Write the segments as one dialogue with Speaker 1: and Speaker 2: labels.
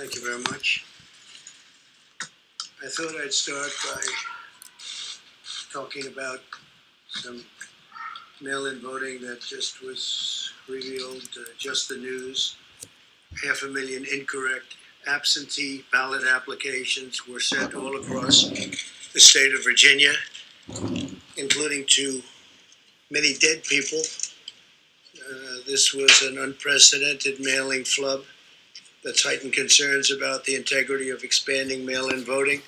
Speaker 1: Thank you very much. I thought I'd start by talking about some mail-in voting that just was revealed, just the news. 500,000 incorrect absentee ballot applications were sent all across the state of Virginia, including to many dead people. This was an unprecedented mailing flub that's heightened concerns about the integrity of expanding mail-in voting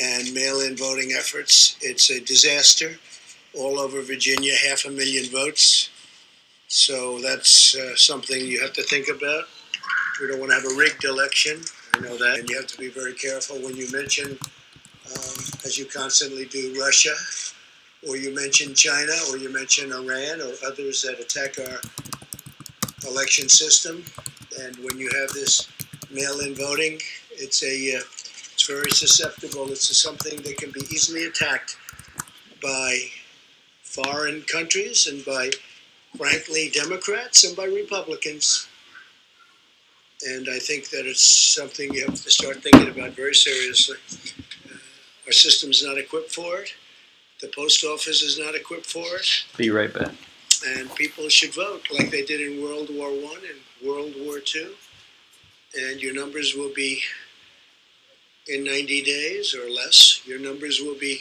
Speaker 1: and mail-in voting efforts. It's a disaster. All over Virginia, 500,000 votes. So that's something you have to think about. We don't want to have a rigged election. I know that. And you have to be very careful when you mention, as you constantly do, Russia, or you mention China, or you mention Iran, or others that attack our election system. And when you have this mail-in voting, it's very susceptible. It's something that can be easily attacked by foreign countries and by, frankly, Democrats and by Republicans. And I think that it's something you have to start thinking about very seriously. Our system's not equipped for it. The post office is not equipped for it.
Speaker 2: Be right back.
Speaker 1: And people should vote like they did in World War I and World War II. And your numbers will be, in 90 days or less, your numbers will be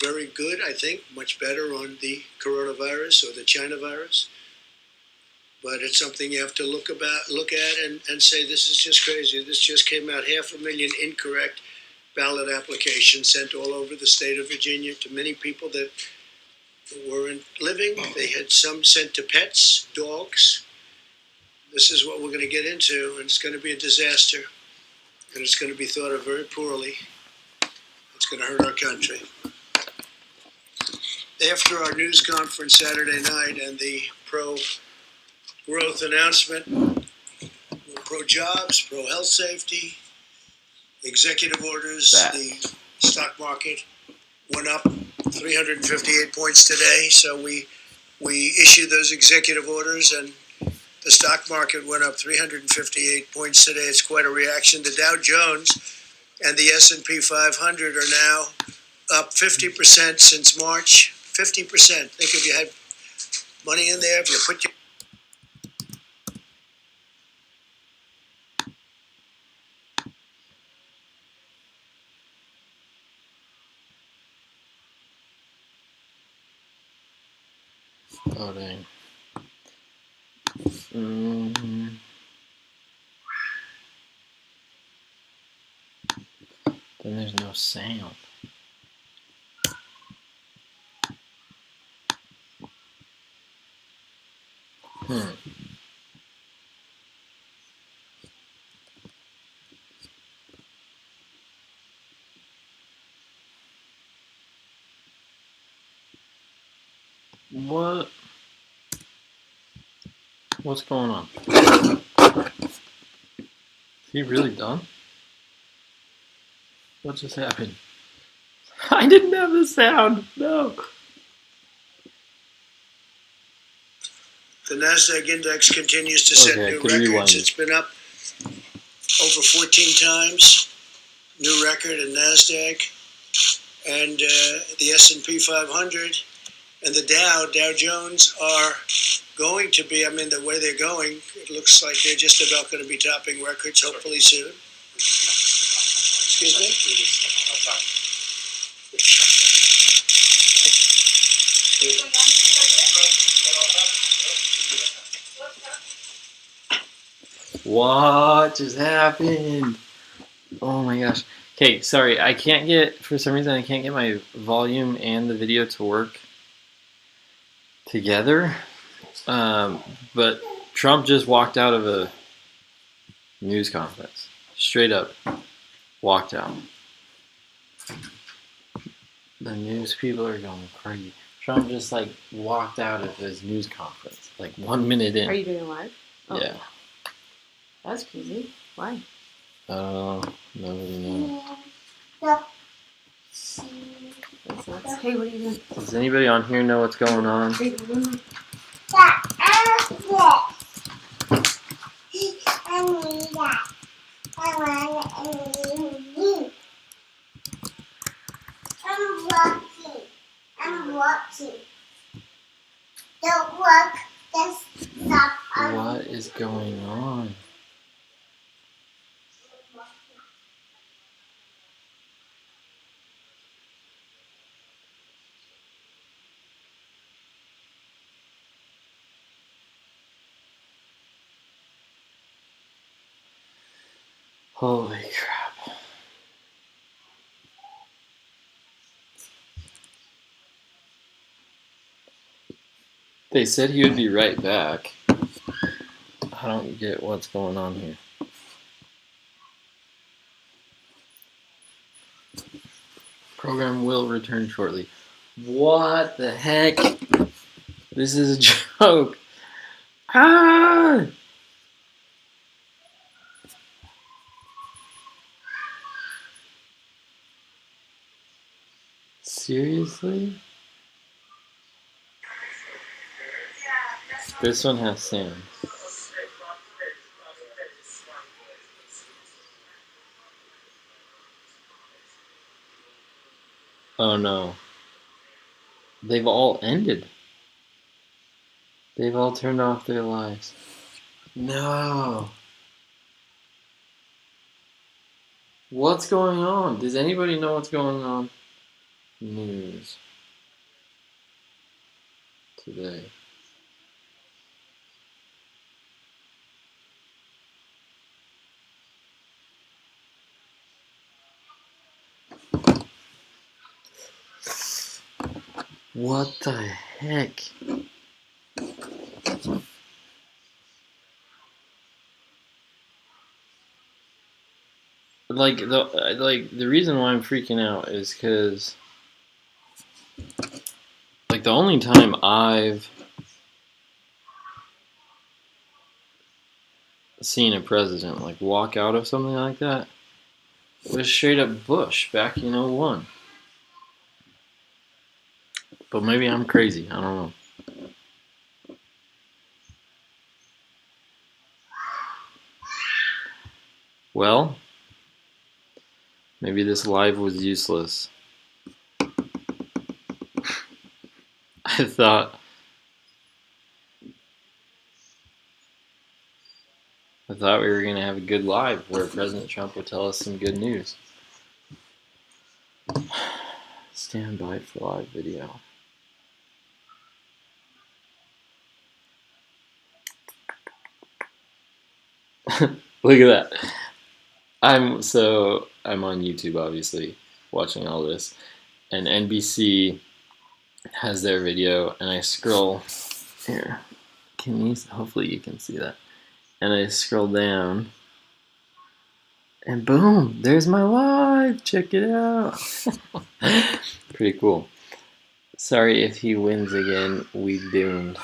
Speaker 1: very good, I think, much better on the coronavirus or the China virus. But it's something you have to look at and say, this is just crazy. This just came out, 500,000 incorrect ballot applications sent all over the state of Virginia to many people that weren't living. They had some sent to pets, dogs. This is what we're going to get into, and it's going to be a disaster. And it's going to be thought of very poorly. It's going to hurt our country. After our news conference Saturday night and the pro-growth announcement, pro-jobs, pro-health safety, executive orders, the stock market went up 358 points today. So we issued those executive orders and the stock market went up 358 points today. It's quite a reaction. The Dow Jones and the S&P 500 are now up 50% since March. 50%. Think if you had money in there, if you put your...
Speaker 2: Oh, dang. Then there's no sound. What's going on? Is he really done? What just happened? I didn't have the sound. No.
Speaker 1: The NASDAQ index continues to set new records. It's been up over 14 times. New record in NASDAQ. And the S&P 500 and the Dow Jones are going to be, the way they're going, it looks like they're just about going to be topping records, hopefully soon. Excuse me?
Speaker 2: What just happened? Oh my gosh. Okay, sorry, for some reason I can't get my volume and the video to work together. But Trump just walked out of a news conference. Straight up walked out. The news people are going crazy. Trump just walked out of his news conference 1 minute in.
Speaker 3: Are you doing live? Oh.
Speaker 2: Yeah.
Speaker 3: That's crazy. Why?
Speaker 2: Nobody knows.
Speaker 3: Hey, what are you doing?
Speaker 2: Does anybody on here know what's going on? is going on? Holy crap. They said he would be right back. I don't get what's going on here. Program will return shortly. What the heck? This is a joke. Ah! Seriously? This one has Sam. Oh no. They've all ended. They've all turned off their lives. No. What's going on? Does anybody know what's going on? News. Today. What the heck? The reason why I'm freaking out is because the only time I've seen a president walk out of something like that was straight up Bush back in '01. But maybe I'm crazy. I don't know. Well, maybe this live was useless. I thought we were going to have a good live where President Trump would tell us some good news. Stand by for live video. Look at that. I'm on YouTube, obviously, watching all this, and NBC has their video, and I scroll here. Hopefully you can see that. And I scroll down, and boom, there's my live. Check it out. Pretty cool. Sorry if he wins again, we doomed.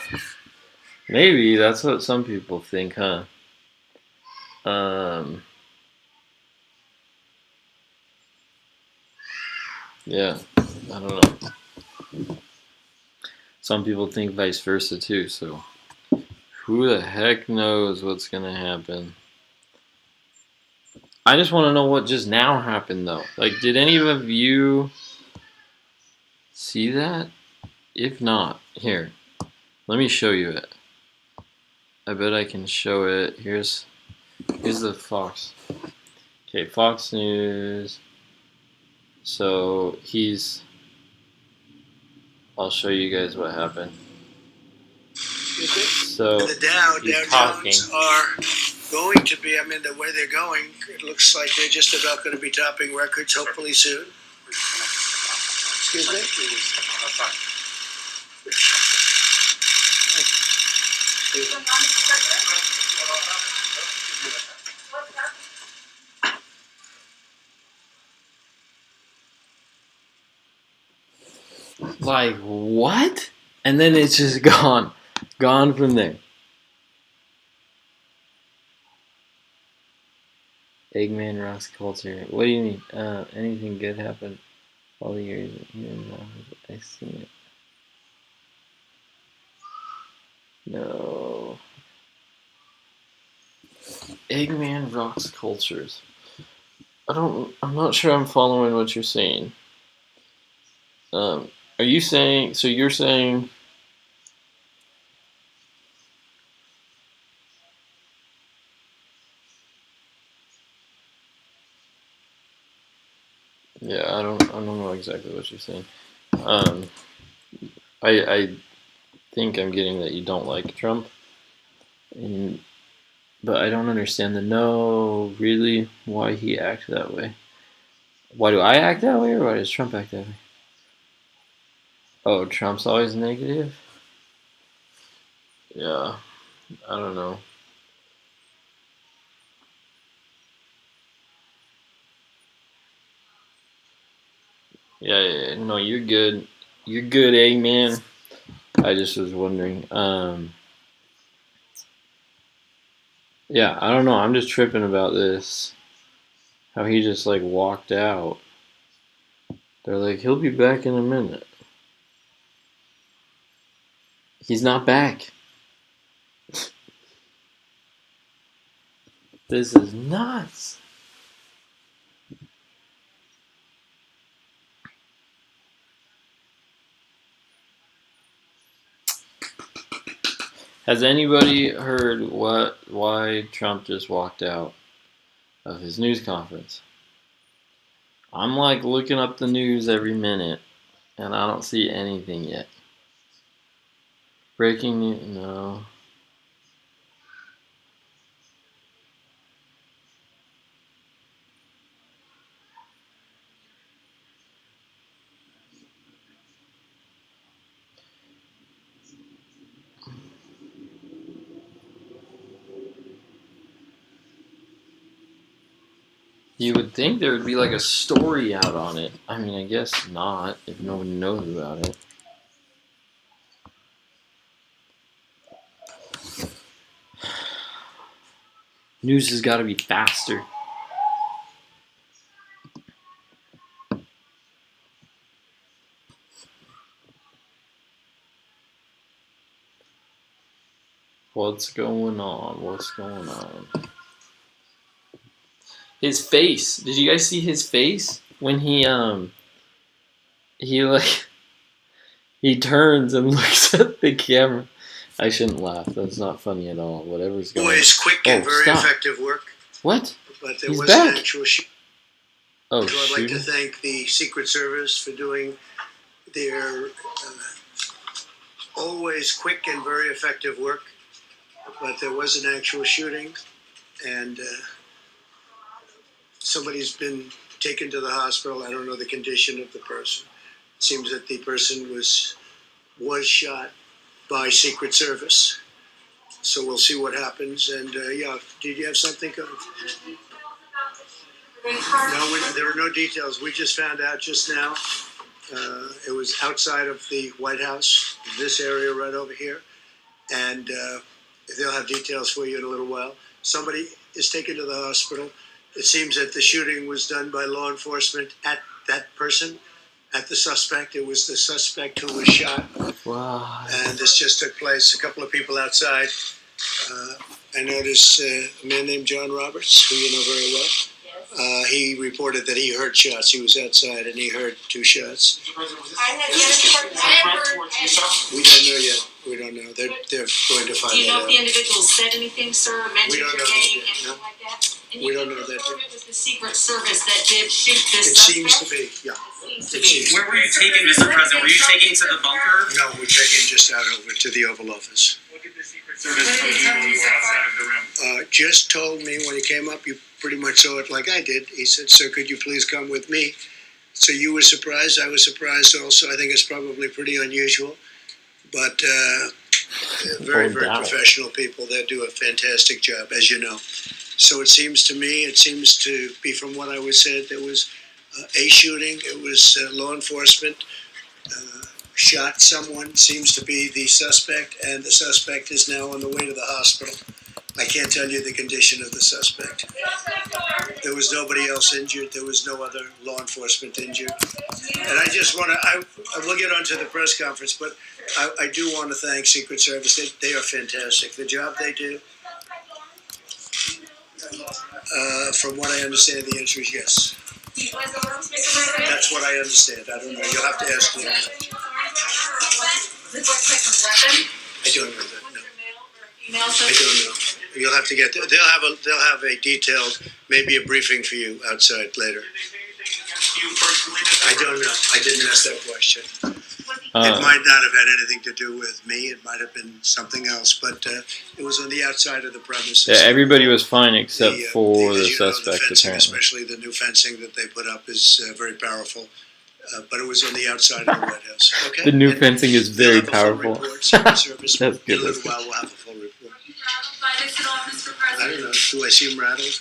Speaker 2: Maybe that's what some people think, huh? Yeah, I don't know. Some people think vice versa too, so who the heck knows what's gonna happen? I just want to know what just now happened, though. Did any of you see that? If not, here, let me show you it. I bet I can show it. Here's the Fox. Okay, Fox News. So I'll show you guys what happened. So
Speaker 1: The Dow Jones are going to be, the way they're going, it looks like they're just about going to be topping records hopefully soon. Excuse me?
Speaker 2: What? And then it's just gone from there. Eggman rocks culture. What do you mean? Anything good happened all the years here in the office? I seen it. No. Eggman rocks cultures. I'm not sure I'm following what you're saying. Are you saying, so you're saying Yeah, I don't know exactly what you're saying. Um, I think I'm getting that you don't like Trump, and but I don't understand the no. Really, why he act that way? Why do I act that way, or why does Trump act that way? Oh, Trump's always negative. Yeah, I don't know. Yeah, no, you're good. You're good, man. I just was wondering. Yeah, I don't know. I'm just tripping about this. How he just like walked out. They're like, he'll be back in a minute. He's not back. This is nuts. Has anybody heard why Trump just walked out of his news conference? I'm like looking up the news every minute and I don't see anything yet. Breaking news? No. You would think there would be like a story out on it. I mean, I guess not if no one knows about it. News has got to be faster. What's going on? What's going on? His face. Did you guys see his face when he like he turns and looks at the camera? I shouldn't laugh. That's not funny at all. Whatever's going on.
Speaker 1: Always quick and
Speaker 2: Oh,
Speaker 1: very
Speaker 2: stop.
Speaker 1: effective work.
Speaker 2: What?
Speaker 1: But there
Speaker 2: He's
Speaker 1: was an
Speaker 2: back.
Speaker 1: actual shooting.
Speaker 2: Oh,
Speaker 1: So I'd like to
Speaker 2: shoot.
Speaker 1: thank the Secret Service for doing their always quick and very effective work. But there was an actual shooting, and somebody's been taken to the hospital. I don't know the condition of the person. It seems that the person was shot by Secret Service. So we'll see what happens. And yeah, did you have something? No, there were no details. We just found out just now. It was outside of the White House, this area right over here. And they'll have details for you in a little while. Somebody is taken to the hospital. It seems that the shooting was done by law enforcement at that person, at the suspect. It was the suspect who was shot.
Speaker 2: Wow.
Speaker 1: And this just took place. A couple of people outside. I noticed a man named John Roberts, who you know very well. He reported that he heard shots. He was outside and he heard 2 shots. We don't know yet. We don't know. They're going to find out.
Speaker 4: Do you know if the individual said anything, sir, or mentioned your name, anything
Speaker 1: no.
Speaker 4: like that? And
Speaker 1: We
Speaker 4: you
Speaker 1: don't
Speaker 4: can
Speaker 1: know that.
Speaker 4: confirm it was the Secret Service that did shoot this
Speaker 1: It
Speaker 4: suspect?
Speaker 1: seems to be, yeah.
Speaker 4: It seems to
Speaker 1: It
Speaker 4: be.
Speaker 1: seems
Speaker 5: Where were you taken, Mr. President? Were you taken to the bunker?
Speaker 1: No, we're taking just out over to the Oval Office.
Speaker 5: What did the Secret Service tell you when you were outside of the room?
Speaker 1: Just told me when he came up, you pretty much saw it like I did. He said, "Sir, could you please come with me?" So you were surprised. I was surprised also. I think it's probably pretty unusual. But very, very professional people. They do a fantastic job, as you know. So it seems to be from what I was said, there was a shooting. It was law enforcement shot someone, seems to be the suspect, and the suspect is now on the way to the hospital. I can't tell you the condition of the suspect. There was nobody else injured. There was no other law enforcement injured. And I just want to, I will get onto the press conference, but I do want to thank Secret Service. They are fantastic. The job they do, from what I understand, the answer is yes. That's what I understand. I don't know. You'll have to ask me. I don't know that. No. I don't know. You'll have to get. They'll have a detailed, maybe a briefing for you outside later.
Speaker 5: you personally?
Speaker 1: I don't know. I didn't ask that question. It
Speaker 2: Uh,
Speaker 1: might not have had anything to do with me. It might have been something else, but it was on the outside of the premises.
Speaker 2: yeah, everybody was fine except
Speaker 1: The,
Speaker 2: for the
Speaker 1: as you know, the
Speaker 2: suspect,
Speaker 1: fencing,
Speaker 2: apparently.
Speaker 1: especially the new fencing that they put up, is very powerful. But it was on the outside of the White House. Okay.
Speaker 2: The new
Speaker 1: And
Speaker 2: fencing is
Speaker 1: we'll
Speaker 2: very
Speaker 1: have a full
Speaker 2: powerful.
Speaker 1: report. Secret Service.
Speaker 2: That's good,
Speaker 1: In a
Speaker 2: that's
Speaker 1: little
Speaker 2: good.
Speaker 1: while, we'll have a full report.
Speaker 4: Are you rattled by this at all, Mr.
Speaker 1: I
Speaker 4: President?
Speaker 1: don't know. Do I seem rattled?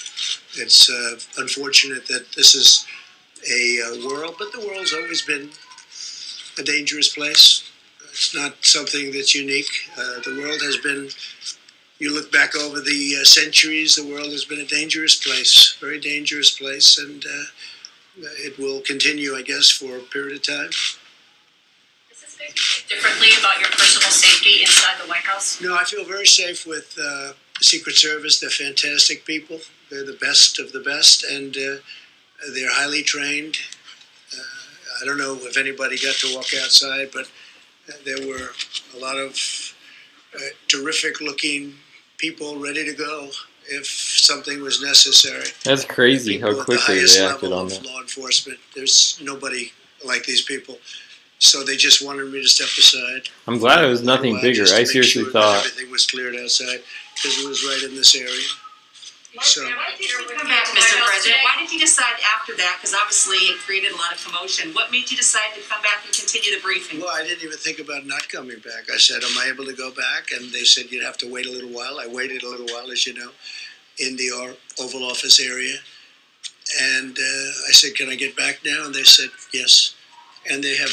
Speaker 1: It's unfortunate that this is a world, but the world's always been a dangerous place. It's not something that's unique. The world has been, you look back over the centuries, the world has been a dangerous place, very dangerous place, and it will continue, I guess, for a period of time.
Speaker 4: Does this make you think differently about your personal safety inside the White House?
Speaker 1: No, I feel very safe with the Secret Service. They're fantastic people. They're the best of the best, and they're highly trained. I don't know if anybody got to walk outside, but there were a lot of terrific looking people ready to go if something was necessary.
Speaker 2: That's crazy
Speaker 1: People
Speaker 2: how
Speaker 1: at
Speaker 2: quickly
Speaker 1: the highest
Speaker 2: they acted
Speaker 1: level
Speaker 2: on
Speaker 1: of
Speaker 2: that.
Speaker 1: law enforcement. There's nobody like these people. So they just wanted me to step aside.
Speaker 2: I'm glad it was nothing bigger.
Speaker 1: Just to
Speaker 2: I
Speaker 1: make
Speaker 2: seriously
Speaker 1: sure that
Speaker 2: thought,
Speaker 1: everything was cleared outside because it was right in this area. So
Speaker 4: Come back, Mr. President. Why did you decide after that? Because obviously it created a lot of commotion. What made you decide to come back and continue the briefing?
Speaker 1: well, I didn't even think about not coming back. I said, "Am I able to go back?" And they said, "You'd have to wait a little while." I waited a little while, as you know, in the Oval Office area. And I said, "Can I get back now?" And they said, "Yes." And they have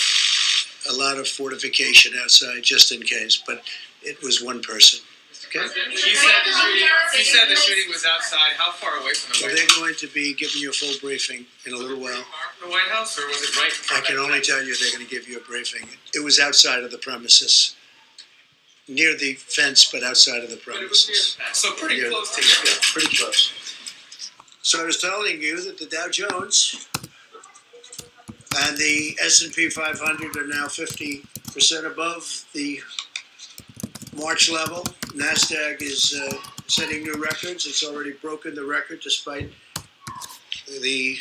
Speaker 1: a lot of fortification outside just in case, but it was one person. Okay?
Speaker 6: You said the shooting was outside. How far away from the
Speaker 1: So
Speaker 6: White
Speaker 1: they're
Speaker 6: House?
Speaker 1: going to be giving you a full briefing in a little while.
Speaker 6: Far from the White House, or was it right? in
Speaker 1: I
Speaker 6: front
Speaker 1: can
Speaker 6: of
Speaker 1: only tell you they're going to give you a briefing. It was outside of the premises, near the fence, but outside of the
Speaker 6: But it was near
Speaker 1: premises.
Speaker 6: the fence, so pretty
Speaker 1: Yeah.
Speaker 6: close to you.
Speaker 1: Yeah, pretty close. So I was telling you that the Dow Jones and the S&P 500 are now 50% above the March level. NASDAQ is setting new records. It's already broken the record despite the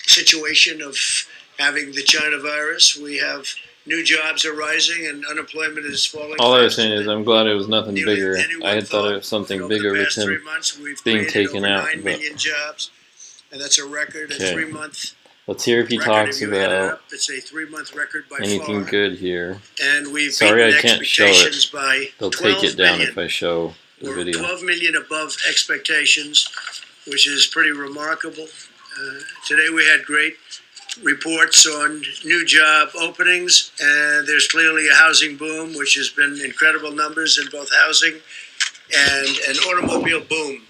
Speaker 1: situation of having the China virus. We have new jobs are rising and unemployment is falling.
Speaker 2: all I was
Speaker 1: faster
Speaker 2: saying is
Speaker 1: than
Speaker 2: I'm glad it was nothing
Speaker 1: nearly
Speaker 2: bigger.
Speaker 1: anyone
Speaker 2: I had thought it was
Speaker 1: But
Speaker 2: something
Speaker 1: over
Speaker 2: bigger
Speaker 1: the
Speaker 2: with
Speaker 1: past 3
Speaker 2: him.
Speaker 1: months, we've
Speaker 2: being
Speaker 1: created
Speaker 2: taken
Speaker 1: over
Speaker 2: out,
Speaker 1: 9
Speaker 2: but-
Speaker 1: million jobs, and that's a record, a
Speaker 2: Okay.
Speaker 1: 3-month
Speaker 2: Let's hear if he
Speaker 1: record.
Speaker 2: talks
Speaker 1: If you add it
Speaker 2: about
Speaker 1: up, it's a 3-month record by
Speaker 2: anything
Speaker 1: far.
Speaker 2: good here.
Speaker 1: And we've
Speaker 2: Sorry,
Speaker 1: beaten
Speaker 2: I can't show it.
Speaker 1: expectations by
Speaker 2: They'll
Speaker 1: 12
Speaker 2: take it down
Speaker 1: million.
Speaker 2: if I show the
Speaker 1: We're
Speaker 2: video.
Speaker 1: 12 million above expectations, which is pretty remarkable. Today we had great reports on new job openings, and there's clearly a housing boom, which has been incredible numbers in both housing and an automobile boom.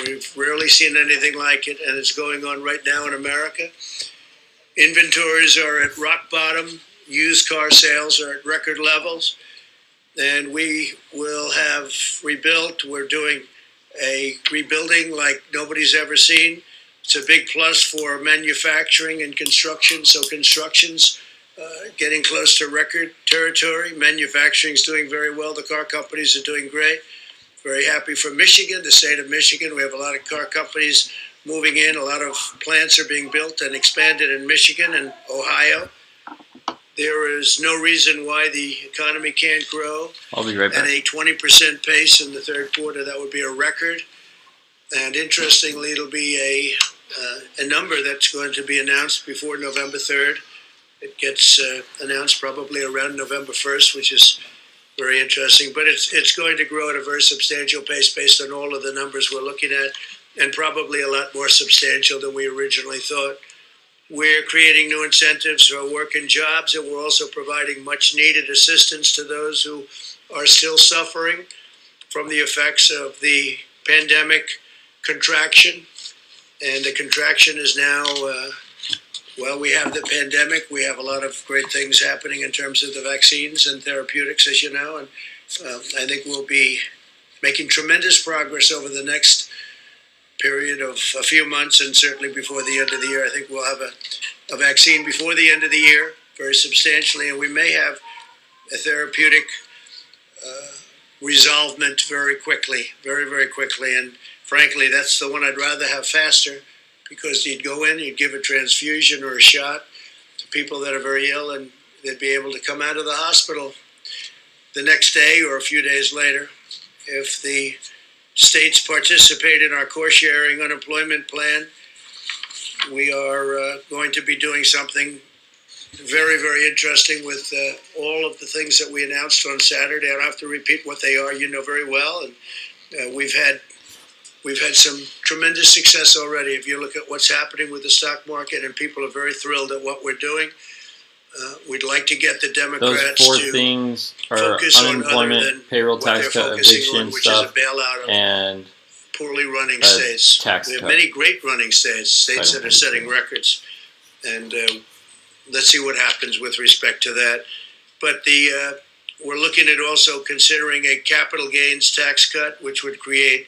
Speaker 1: We've rarely seen anything like it, and it's going on right now in America. Inventories are at rock bottom. Used car sales are at record levels. And we will have rebuilt. We're doing a rebuilding like nobody's ever seen. It's a big plus for manufacturing and construction. So construction's getting close to record territory. Manufacturing's doing very well. The car companies are doing great. Very happy for Michigan, the state of Michigan. We have a lot of car companies moving in. A lot of plants are being built and expanded in Michigan and Ohio. There is no reason why the economy can't grow
Speaker 2: I'll be right
Speaker 1: at
Speaker 2: back.
Speaker 1: a 20% pace in the third quarter. That would be a record. And interestingly, it'll be a number that's going to be announced before November 3rd. It gets announced probably around November 1st, which is very interesting. But it's going to grow at a very substantial pace based on all of the numbers we're looking at, and probably a lot more substantial than we originally thought. We're creating new incentives for work and jobs, and we're also providing much needed assistance to those who are still suffering from the effects of the pandemic contraction. And the contraction is now, well, we have the pandemic. We have a lot of great things happening in terms of the vaccines and therapeutics, as you know. And I think we'll be making tremendous progress over the next period of a few months, and certainly before the end of the year. I think we'll have a vaccine before the end of the year, very substantially, and we may have a therapeutic resolvement very quickly, very, very quickly. And frankly, that's the one I'd rather have faster, because you'd go in, you'd give a transfusion or a shot to people that are very ill, and they'd be able to come out of the hospital the next day or a few days later. If the states participate in our core-sharing unemployment plan, we are going to be doing something very, very interesting with all of the things that we announced on Saturday. I don't have to repeat what they are. You know very well. And we've had some tremendous success already. If you look at what's happening with the stock market, and people are very thrilled at what we're doing. We'd like to get the Democrats
Speaker 2: Those four
Speaker 1: to
Speaker 2: things are
Speaker 1: focus on other than
Speaker 2: unemployment, payroll
Speaker 1: what they're
Speaker 2: tax cut,
Speaker 1: focusing
Speaker 2: eviction
Speaker 1: on, which
Speaker 2: stuff,
Speaker 1: is a bailout of
Speaker 2: and
Speaker 1: poorly running states.
Speaker 2: tax
Speaker 1: We have
Speaker 2: cut.
Speaker 1: many great running states
Speaker 2: I
Speaker 1: that
Speaker 2: don't
Speaker 1: are
Speaker 2: think
Speaker 1: setting
Speaker 2: so.
Speaker 1: records, and let's see what happens with respect to that. But we're looking at also considering a capital gains tax cut, which would create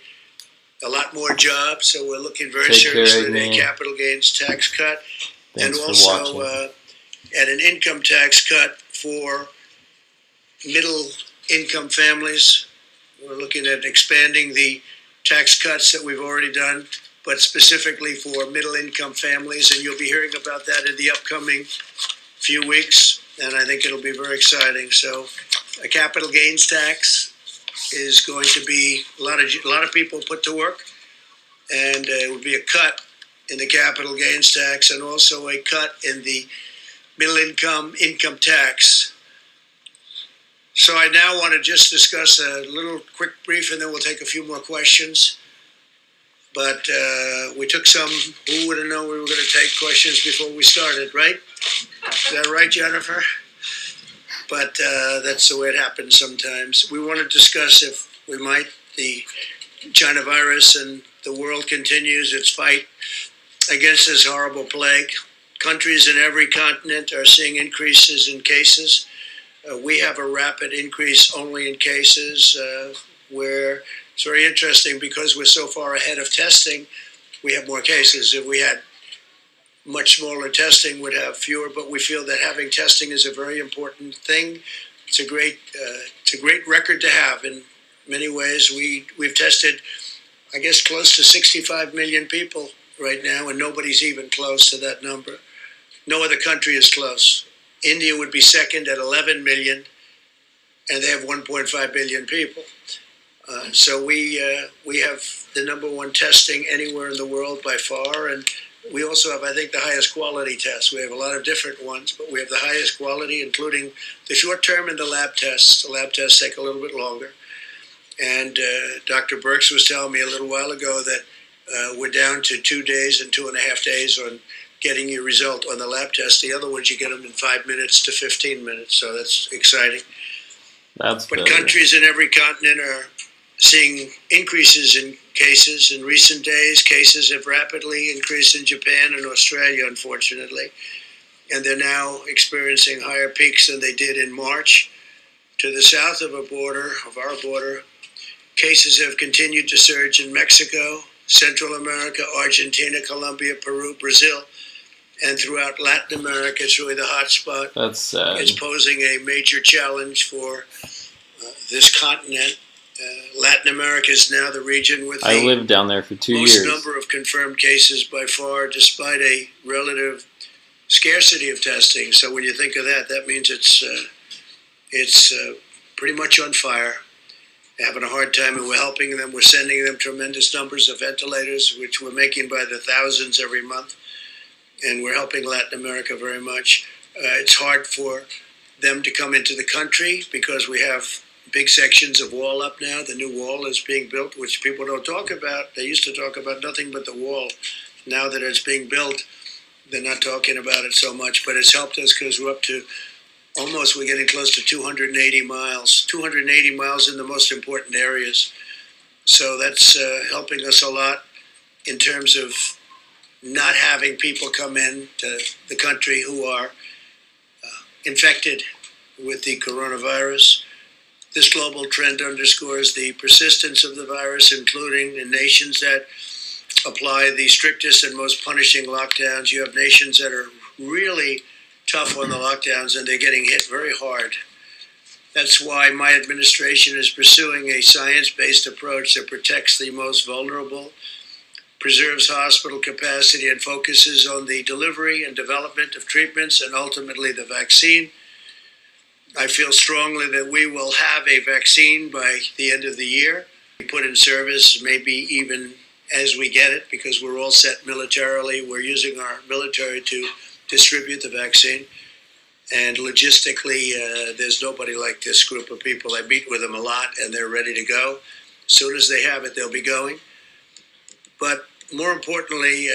Speaker 1: a lot more jobs. So we're looking very
Speaker 2: Take care,
Speaker 1: seriously at a
Speaker 2: Eggman.
Speaker 1: capital gains tax cut,
Speaker 2: Thanks
Speaker 1: and
Speaker 2: for
Speaker 1: also
Speaker 2: watching.
Speaker 1: at an income tax cut for middle income families. We're looking at expanding the tax cuts that we've already done, but specifically for middle income families, and you'll be hearing about that in the upcoming few weeks, and I think it'll be very exciting. So a capital gains tax is going to be a lot of people put to work, and it would be a cut in the capital gains tax and also a cut in the middle income tax. So I now want to just discuss a little quick brief, and then we'll take a few more questions. But we took some, who would have known we were going to take questions before we started, right? Is that right, Jennifer? But that's the way it happens sometimes. We want to discuss, if we might, the China virus, and the world continues its fight against this horrible plague. Countries in every continent are seeing increases in cases. We have a rapid increase only in cases where it's very interesting because we're so far ahead of testing, we have more cases. If we had much smaller testing, we'd have fewer, but we feel that having testing is a very important thing. It's a great record to have in many ways. We've tested, I guess, close to 65 million people right now, and nobody's even close to that number. No other country is close. India would be second at 11 million, and they have 1.5 billion people. So we have the number one testing anywhere in the world by far, and we also have, I think, the highest quality tests. We have a lot of different ones, but we have the highest quality, including the short term and the lab tests. The lab tests take a little bit longer. And Dr. Birx was telling me a little while ago that we're down to 2 days and 2.5 days on getting your result on the lab test. The other ones, you get them in 5 minutes to 15 minutes, so that's exciting.
Speaker 2: That's
Speaker 1: But
Speaker 2: better.
Speaker 1: countries in every continent are seeing increases in cases. In recent days, cases have rapidly increased in Japan and Australia, unfortunately, and they're now experiencing higher peaks than they did in March. To the south of our border, cases have continued to surge in Mexico, Central America, Argentina, Colombia, Peru, Brazil, and throughout Latin America. It's really the hot spot.
Speaker 2: That's sad.
Speaker 1: It's posing a major challenge for this continent. Latin America is now the region with
Speaker 2: I
Speaker 1: the
Speaker 2: lived down there for 2
Speaker 1: most
Speaker 2: years.
Speaker 1: number of confirmed cases by far, despite a relative scarcity of testing. So when you think of that, that means it's pretty much on fire. They're having a hard time, and we're helping them. We're sending them tremendous numbers of ventilators, which we're making by the thousands every month, and we're helping Latin America very much. It's hard for them to come into the country because we have big sections of wall up now. The new wall is being built, which people don't talk about. They used to talk about nothing but the wall. Now that it's being built, they're not talking about it so much, but it's helped us because we're up to we're getting close to 280 miles in the most important areas. So that's helping us a lot in terms of not having people come in to the country who are infected with the coronavirus. This global trend underscores the persistence of the virus, including in nations that apply the strictest and most punishing lockdowns. You have nations that are really tough on the lockdowns, and they're getting hit very hard. That's why my administration is pursuing a science-based approach that protects the most vulnerable, preserves hospital capacity and focuses on the delivery and development of treatments and ultimately the vaccine. I feel strongly that we will have a vaccine by the end of the year. We put in service maybe even as we get it, because we're all set militarily. We're using our military to distribute the vaccine. And logistically, there's nobody like this group of people. I meet with them a lot, and they're ready to go. As soon as they have it, they'll be going. But more importantly,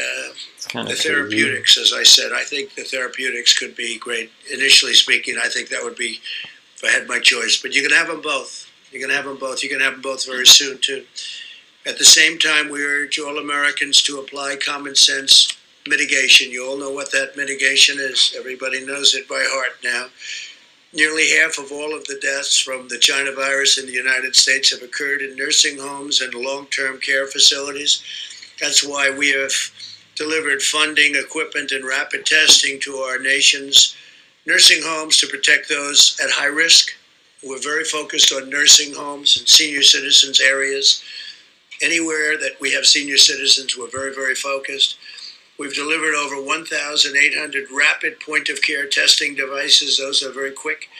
Speaker 1: the therapeutics, as I said, I think the therapeutics could be great. Initially speaking, I think that would be, if I had my choice. But you can have them both. You can have them both. You can have them both very soon, too. At the same time, we urge all Americans to apply common sense mitigation. You all know what that mitigation is. Everybody knows it by heart now. Nearly half of all of the deaths from the China virus in the United States have occurred in nursing homes and long-term care facilities. That's why we have delivered funding, equipment, and rapid testing to our nation's nursing homes to protect those at high risk. We're very focused on nursing homes and senior citizens areas. Anywhere that we have senior citizens, we're very, very focused. We've delivered over 1,800 rapid point-of-care testing devices. Those are very quick.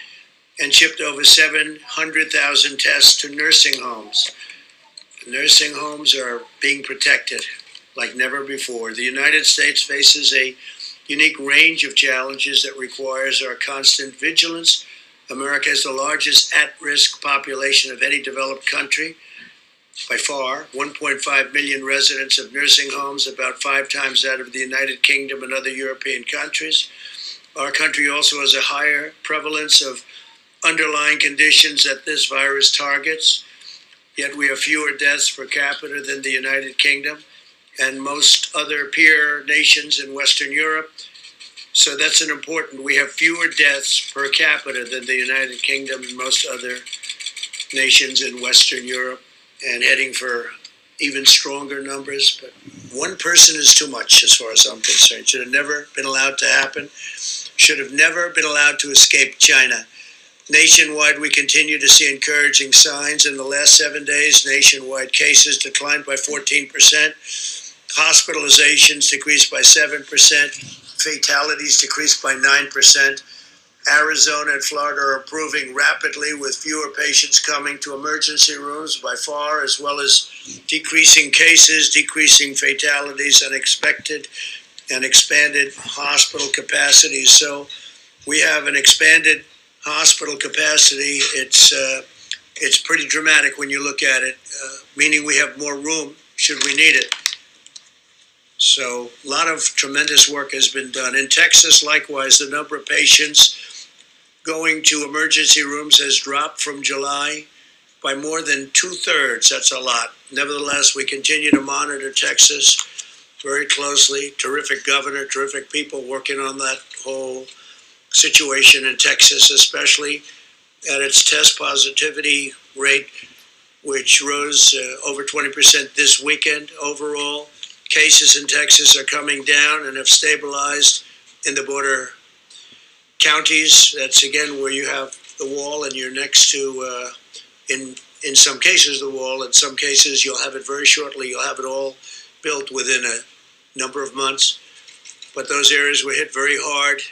Speaker 1: And shipped over 700,000 tests to nursing homes. Nursing homes are being protected like never before. The United States faces a unique range of challenges that requires our constant vigilance. America has the largest at-risk population of any developed country. By far, 1.5 million residents of nursing homes, about 5 times that of the United Kingdom and other European countries. Our country also has a higher prevalence of underlying conditions that this virus targets, yet we have fewer deaths per capita than the United Kingdom and most other peer nations in Western Europe. So that's an important, we have fewer deaths per capita than the United Kingdom and most other nations in Western Europe, and heading for even stronger numbers. But one person is too much as far as I'm concerned. Should have never been allowed to happen. Should have never been allowed to escape China. Nationwide, we continue to see encouraging signs. In the last 7 days, nationwide cases declined by 14%. Hospitalizations decreased by 7%. Fatalities decreased by 9%. Arizona and Florida are improving rapidly with fewer patients coming to emergency rooms by far, as well as decreasing cases, decreasing fatalities, and expected and expanded hospital capacity. So we have an expanded hospital capacity. It's pretty dramatic when you look at it, meaning we have more room should we need it. So a lot of tremendous work has been done. In Texas, likewise, the number of patients going to emergency rooms has dropped from July by more than 2/3. That's a lot. Nevertheless, we continue to monitor Texas very closely. Terrific governor, terrific people working on that whole situation in Texas, especially at its test positivity rate, which rose over 20% this weekend. Overall, cases in Texas are coming down and have stabilized in the border counties. That's again where you have the wall and you're next to, in some cases, the wall. In some cases, you'll have it very shortly. You'll have it all built within a number of months. But those areas were hit very hard,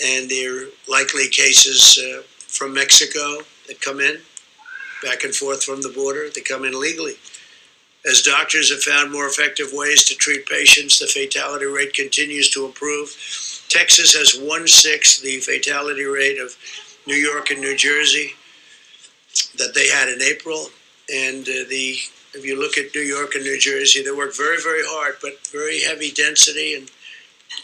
Speaker 1: and there are likely cases from Mexico that come in, back and forth from the border. They come in legally. As doctors have found more effective ways to treat patients, the fatality rate continues to improve. Texas has 1/6 the fatality rate of New York and New Jersey that they had in April. And if you look at New York and New Jersey, they work very, very hard, but very heavy density, and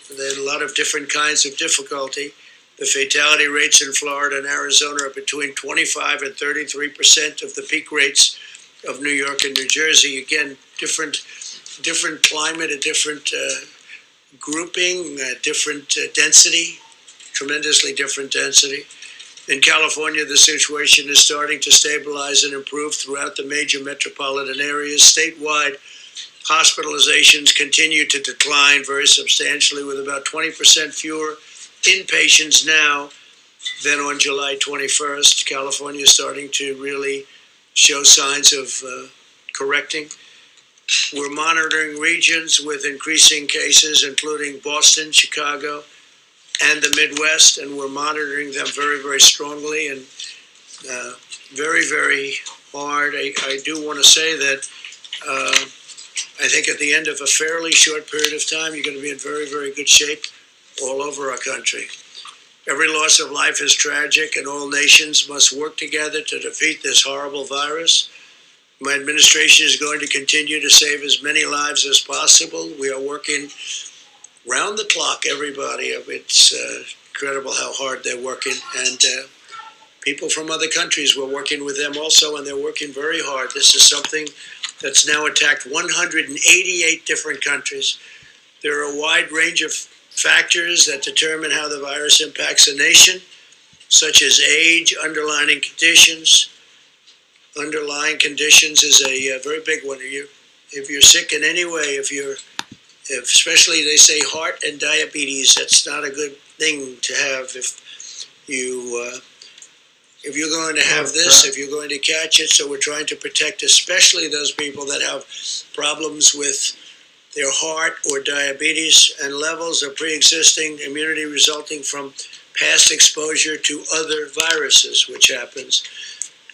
Speaker 1: there's a lot of different kinds of difficulty. The fatality rates in Florida and Arizona are between 25 and 33% of the peak rates of New York and New Jersey. Again, different climate, a different grouping, different density, tremendously different density. In California, the situation is starting to stabilize and improve throughout the major metropolitan areas. Statewide, hospitalizations continue to decline very substantially, with about 20% fewer inpatients now than on July 21st. California is starting to really show signs of correcting. We're monitoring regions with increasing cases, including Boston, Chicago, and the Midwest, and we're monitoring them very, very strongly and very, very hard. I do want to say that I think at the end of a fairly short period of time, you're going to be in very, very good shape all over our country. Every loss of life is tragic, and all nations must work together to defeat this horrible virus. My administration is going to continue to save as many lives as possible. We are working round the clock, everybody. It's incredible how hard they're working. And people from other countries, we're working with them also, and they're working very hard. This is something that's now attacked 188 different countries. There are a wide range of factors that determine how the virus impacts a nation, such as age, underlying conditions. Underlying conditions is a very big one. If you're sick in any way, especially they say heart and diabetes, that's not a good thing to have. If you're going to have this, if you're going to catch it, so we're trying to protect especially those people that have problems with their heart or diabetes and levels of pre-existing immunity resulting from past exposure to other viruses, which happens.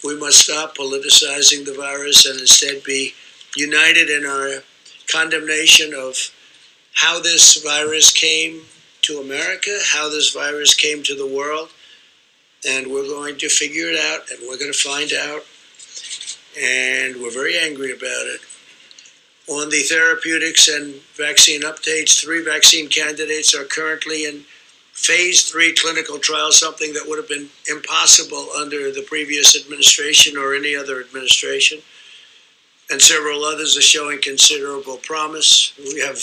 Speaker 1: We must stop politicizing the virus and instead be united in our condemnation of how this virus came to America, how this virus came to the world, and we're going to figure it out, and we're going to find out, and we're very angry about it. On the therapeutics and vaccine updates, 3 vaccine candidates are currently in phase 3 clinical trials, something that would have been impossible under the previous administration or any other administration. And several others are showing considerable promise. We have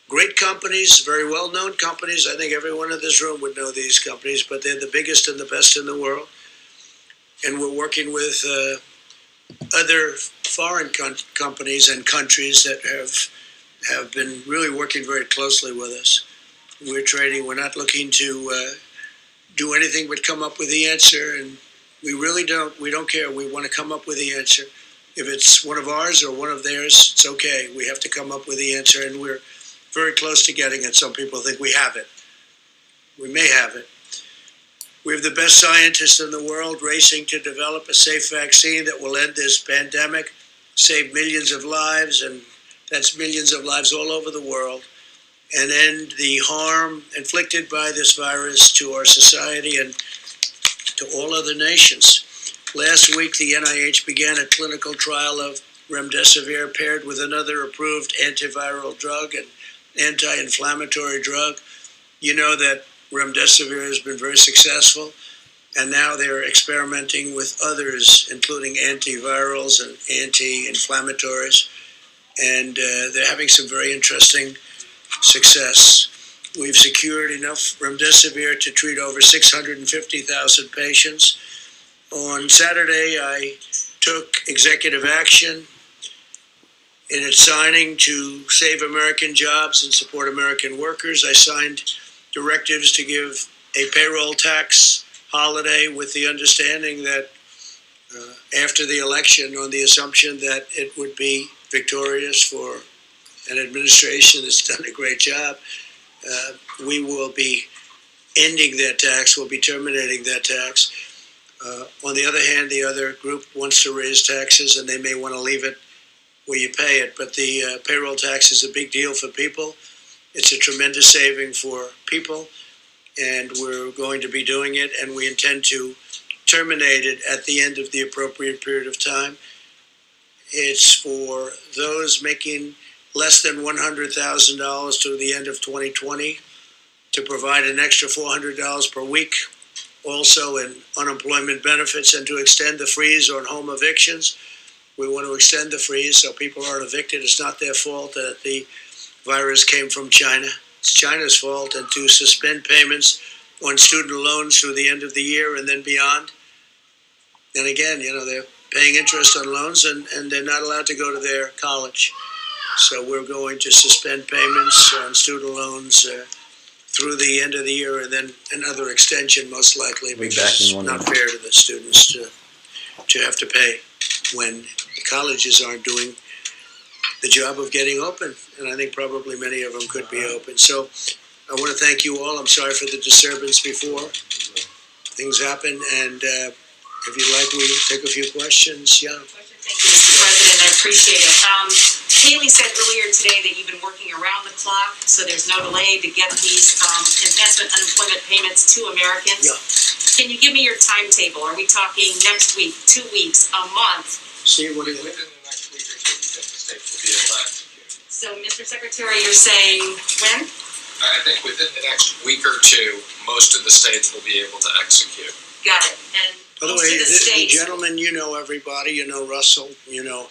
Speaker 1: great companies, very well-known companies. I think everyone in this room would know these companies, but they're the biggest and the best in the world. And we're working with other foreign companies and countries that have been really working very closely with us. We're trading. We're not looking to do anything but come up with the answer, and we really don't. We don't care. We want to come up with the answer. If it's one of ours or one of theirs, it's okay. We have to come up with the answer, and we're very close to getting it. Some people think we have it. We may have it. We have the best scientists in the world racing to develop a safe vaccine that will end this pandemic, save millions of lives, and that's millions of lives all over the world, and end the harm inflicted by this virus to our society and to all other nations. Last week, the NIH began a clinical trial of remdesivir paired with another approved antiviral drug and anti-inflammatory drug. You know that remdesivir has been very successful, and now they're experimenting with others, including antivirals and anti-inflammatories, and they're having some very interesting success. We've secured enough remdesivir to treat over 650,000 patients. On Saturday, I took executive action in its signing to save American jobs and support American workers. I signed directives to give a payroll tax holiday with the understanding that after the election, on the assumption that it would be victorious for an administration that's done a great job, we will be ending that tax, we'll be terminating that tax. On the other hand, the other group wants to raise taxes, and they may want to leave it where you pay it, but the payroll tax is a big deal for people. It's a tremendous saving for people, and we're going to be doing it, and we intend to terminate it at the end of the appropriate period of time. It's for those making less than $100,000 to the end of 2020 to provide an extra $400 per week, also in unemployment benefits, and to extend the freeze on home evictions. We want to extend the freeze so people aren't evicted. It's not their fault that the virus came from China. It's China's fault. And to suspend payments on student loans through the end of the year and then beyond. And again, they're paying interest on loans, and they're not allowed to go to their college. So we're going to suspend payments on student loans through the end of the year, and then another extension most likely, because it's not fair to the students to have to pay when the colleges aren't doing the job of getting open, and I think probably many of them could be open. So I want to thank you all. I'm sorry for the disturbance before. Things happen, and if you'd like, we take a few questions. Yeah.
Speaker 4: Thank you, Mr. President. I appreciate it. Haley said earlier today that you've been working around the clock, so there's no delay to get these advancement unemployment payments to Americans.
Speaker 1: Yeah.
Speaker 4: Can you give me your timetable? Are we talking next week, 2 weeks, a month?
Speaker 1: Steve, what do you think?
Speaker 6: Within the next week or two, we think the states will be able to execute.
Speaker 4: So, Mr. Secretary, you're saying when?
Speaker 7: I think within the next week or two, most of the states will be able to execute.
Speaker 4: Got it. And
Speaker 1: By the
Speaker 4: most
Speaker 1: way,
Speaker 4: of the
Speaker 1: the
Speaker 4: states.
Speaker 1: gentleman, you know everybody, you know Russell, you know,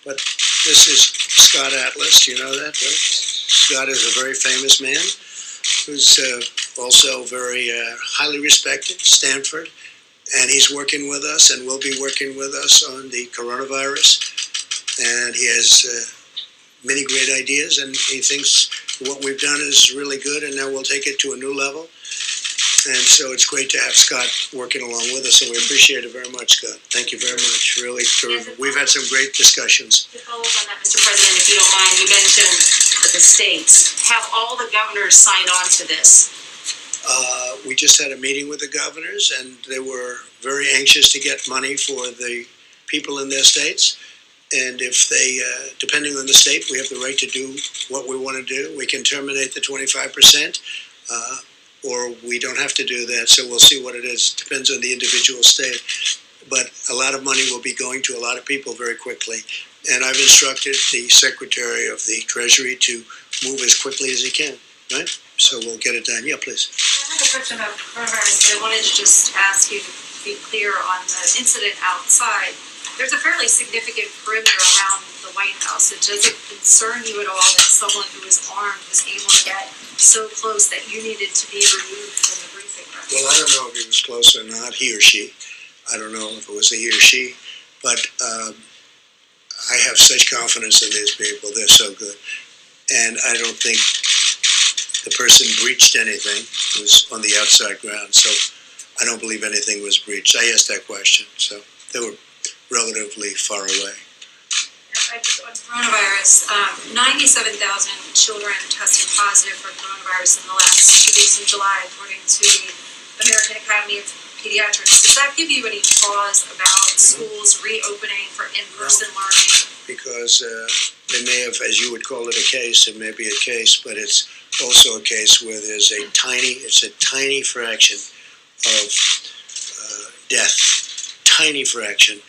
Speaker 1: but this is Scott Atlas, you know that, right? Scott is a very famous man who's also very highly respected, Stanford, and he's working with us and will be working with us on the coronavirus, and he has many great ideas, and he thinks what we've done is really good, and now we'll take it to a new level. And so it's great to have Scott working along with us, and we appreciate it very much, Scott. Thank you very much. Really, we've had some great discussions.
Speaker 4: To follow up on that, Mr. President, if you don't mind, you mentioned the states. Have all the governors signed on to this?
Speaker 1: We just had a meeting with the governors, and they were very anxious to get money for the people in their states. And if they, depending on the state, we have the right to do what we want to do. We can terminate the 25%, or we don't have to do that. So we'll see what it is. Depends on the individual state. But a lot of money will be going to a lot of people very quickly. And I've instructed the Secretary of the Treasury to move as quickly as he can, right? So we'll get it done. Yeah, please.
Speaker 8: I have a question about coronavirus. I wanted to just ask you to be clear on the incident outside. There's a fairly significant perimeter around the White House. Does it concern you at all that someone who was armed was able to get so close that you needed to be removed from the briefing room?
Speaker 1: Well, I don't know if he was close or not, he or she. I don't know if it was a he or she, but I have such confidence in these people. They're so good. And I don't think the person breached anything. It was on the outside ground, so I don't believe anything was breached. I asked that question, so they were relatively far away.
Speaker 8: On coronavirus, 97,000 children tested positive for coronavirus in the last 2 weeks in July, according to the American Academy of Pediatrics. Does that give you any pause about schools reopening for in-person learning?
Speaker 1: Because they may have, as you would call it, a case. It may be a case, but it's also a case where there's a tiny fraction of death, tiny fraction,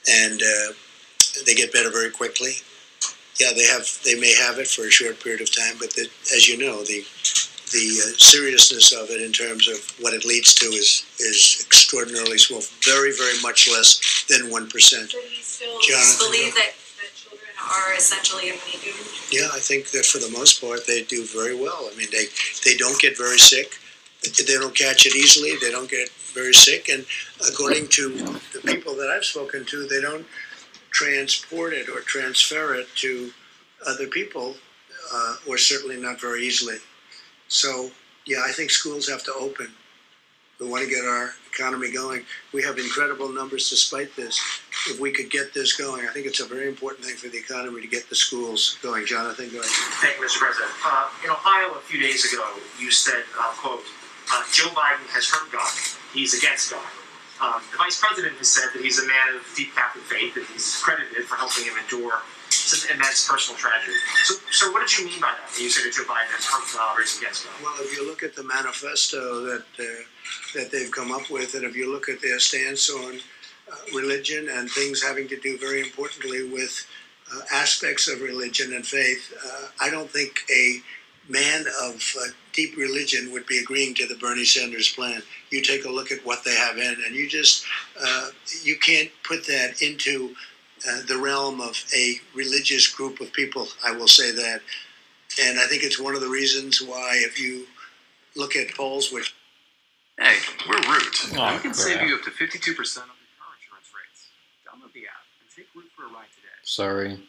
Speaker 1: and they get better very quickly. Yeah, they may have it for a short period of time, but as you know, the seriousness of it in terms of what it leads to is extraordinarily small. Very, very much less than 1%.
Speaker 8: Do you still believe that children are essentially immune?
Speaker 1: Yeah, I think that for the most part they do very well. I mean, they don't get very sick. They don't catch it easily. They don't get very sick. And according to the people that I've spoken to, they don't transport it or transfer it to other people, or certainly not very easily. So, yeah, I think schools have to open. We want to get our economy going. We have incredible numbers despite this. If we could get this going, I think it's a very important thing for the economy to get the schools going. Jonathan, go ahead.
Speaker 9: Thank you, Mr. President. In Ohio a few days ago, you said, quote, Joe Biden has hurt God. He's against God. The Vice President has said that he's a man of deep Catholic faith, and he's credited for helping him endure some immense personal tragedy. So what did you mean by that when you said that Joe Biden has hurt God or is against God?
Speaker 1: Well, if you look at the manifesto that they've come up with, and if you look at their stance on religion and things having to do very importantly with aspects of religion and faith, I don't think a man of deep religion would be agreeing to the Bernie Sanders plan. You take a look at what they have in, and you just, you can't put that into the realm of a religious group of people, I will say that. And I think it's one of the reasons why if you look at polls which...
Speaker 10: Hey, we're Root.
Speaker 2: Oh,
Speaker 10: we can
Speaker 2: crap.
Speaker 10: save you up to 52% on your car insurance rates. Download the app and take Root for a ride today.
Speaker 2: Sorry.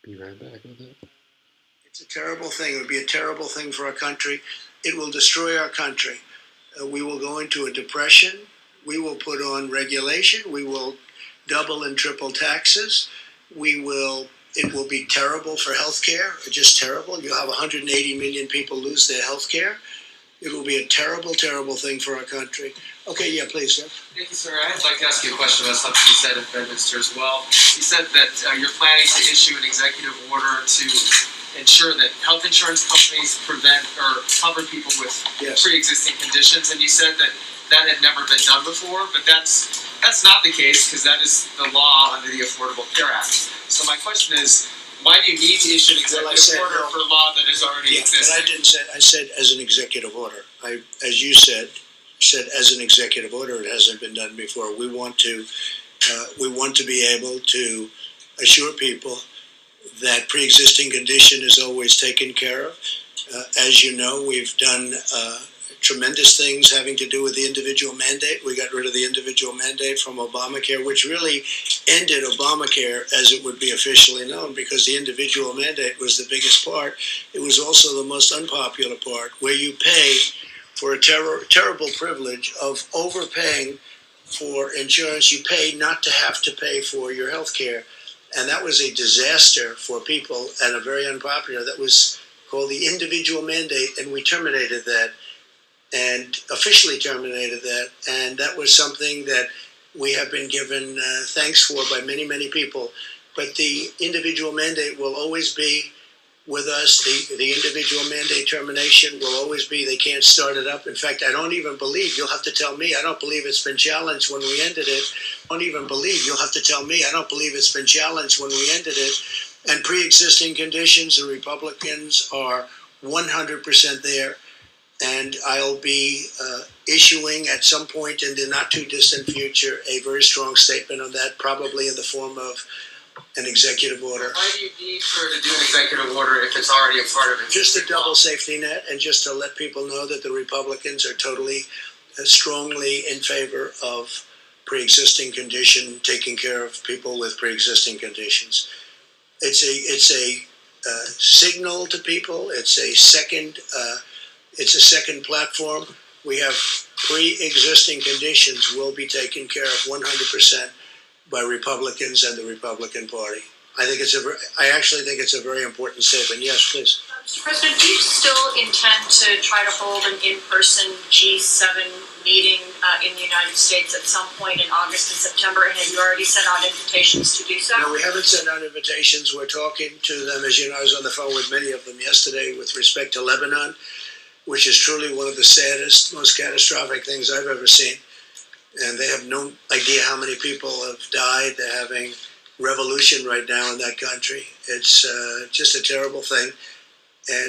Speaker 2: Be right back with it.
Speaker 1: It's a terrible thing. It would be a terrible thing for our country. It will destroy our country. We will go into a depression. We will put on regulation. We will double and triple taxes. We will it will be terrible for healthcare, just terrible. You'll have 180 million people lose their healthcare. It will be a terrible, terrible thing for our country. Okay, yeah, please, sir.
Speaker 6: Thank you, sir. I'd like to ask you a question about something you said at Bedminster as well. You said that you're planning to issue an executive order to ensure that health insurance companies prevent or cover people with
Speaker 1: Yes.
Speaker 6: pre-existing conditions, and you said that that had never been done before, but that's not the case because that is the law under the Affordable Care Act. So my question is, why do you need to issue an executive order for a law that is already
Speaker 1: Yeah, but
Speaker 6: existing?
Speaker 1: I didn't say, I said as an executive order. As you said as an executive order, it hasn't been done before. We want to be able to assure people that pre-existing condition is always taken care of. As you know, we've done tremendous things having to do with the individual mandate. We got rid of the individual mandate from Obamacare, which really ended Obamacare as it would be officially known, because the individual mandate was the biggest part. It was also the most unpopular part, where you pay for a terrible privilege of overpaying for insurance. You pay not to have to pay for your health care. And that was a disaster for people and a very unpopular. That was called the individual mandate, and we terminated that and officially terminated that. And that was something that we have been given thanks for by many, many people. But the individual mandate will always be with us. The individual mandate termination will always be, they can't start it up. In fact, I don't even believe, you'll have to tell me, I don't believe it's been challenged when we ended it. I don't even believe, you'll have to tell me, I don't believe it's been challenged when we ended it. And pre-existing conditions, the Republicans are 100% there. And I'll be issuing at some point in the not too distant future a very strong statement on that, probably in the form of an executive order.
Speaker 6: Why do you need to do an executive order if it's already a part of it?
Speaker 1: Just a double safety net, and just to let people know that the Republicans are totally, strongly in favor of pre-existing condition, taking care of people with pre-existing conditions. It's a signal to people. It's a second platform. We have pre-existing conditions will be taken care of 100% by Republicans and the Republican Party. I actually think it's a very important statement. Yes, please.
Speaker 4: Mr. President, do you still intend to try to hold an in-person G7 meeting in the United States at some point in August and September? And have you already sent out invitations to do so?
Speaker 1: No, we haven't sent out invitations. We're talking to them. As you know, I was on the phone with many of them yesterday with respect to Lebanon, which is truly one of the saddest, most catastrophic things I've ever seen. And they have no idea how many people have died. They're having revolution right now in that country. It's just a terrible thing.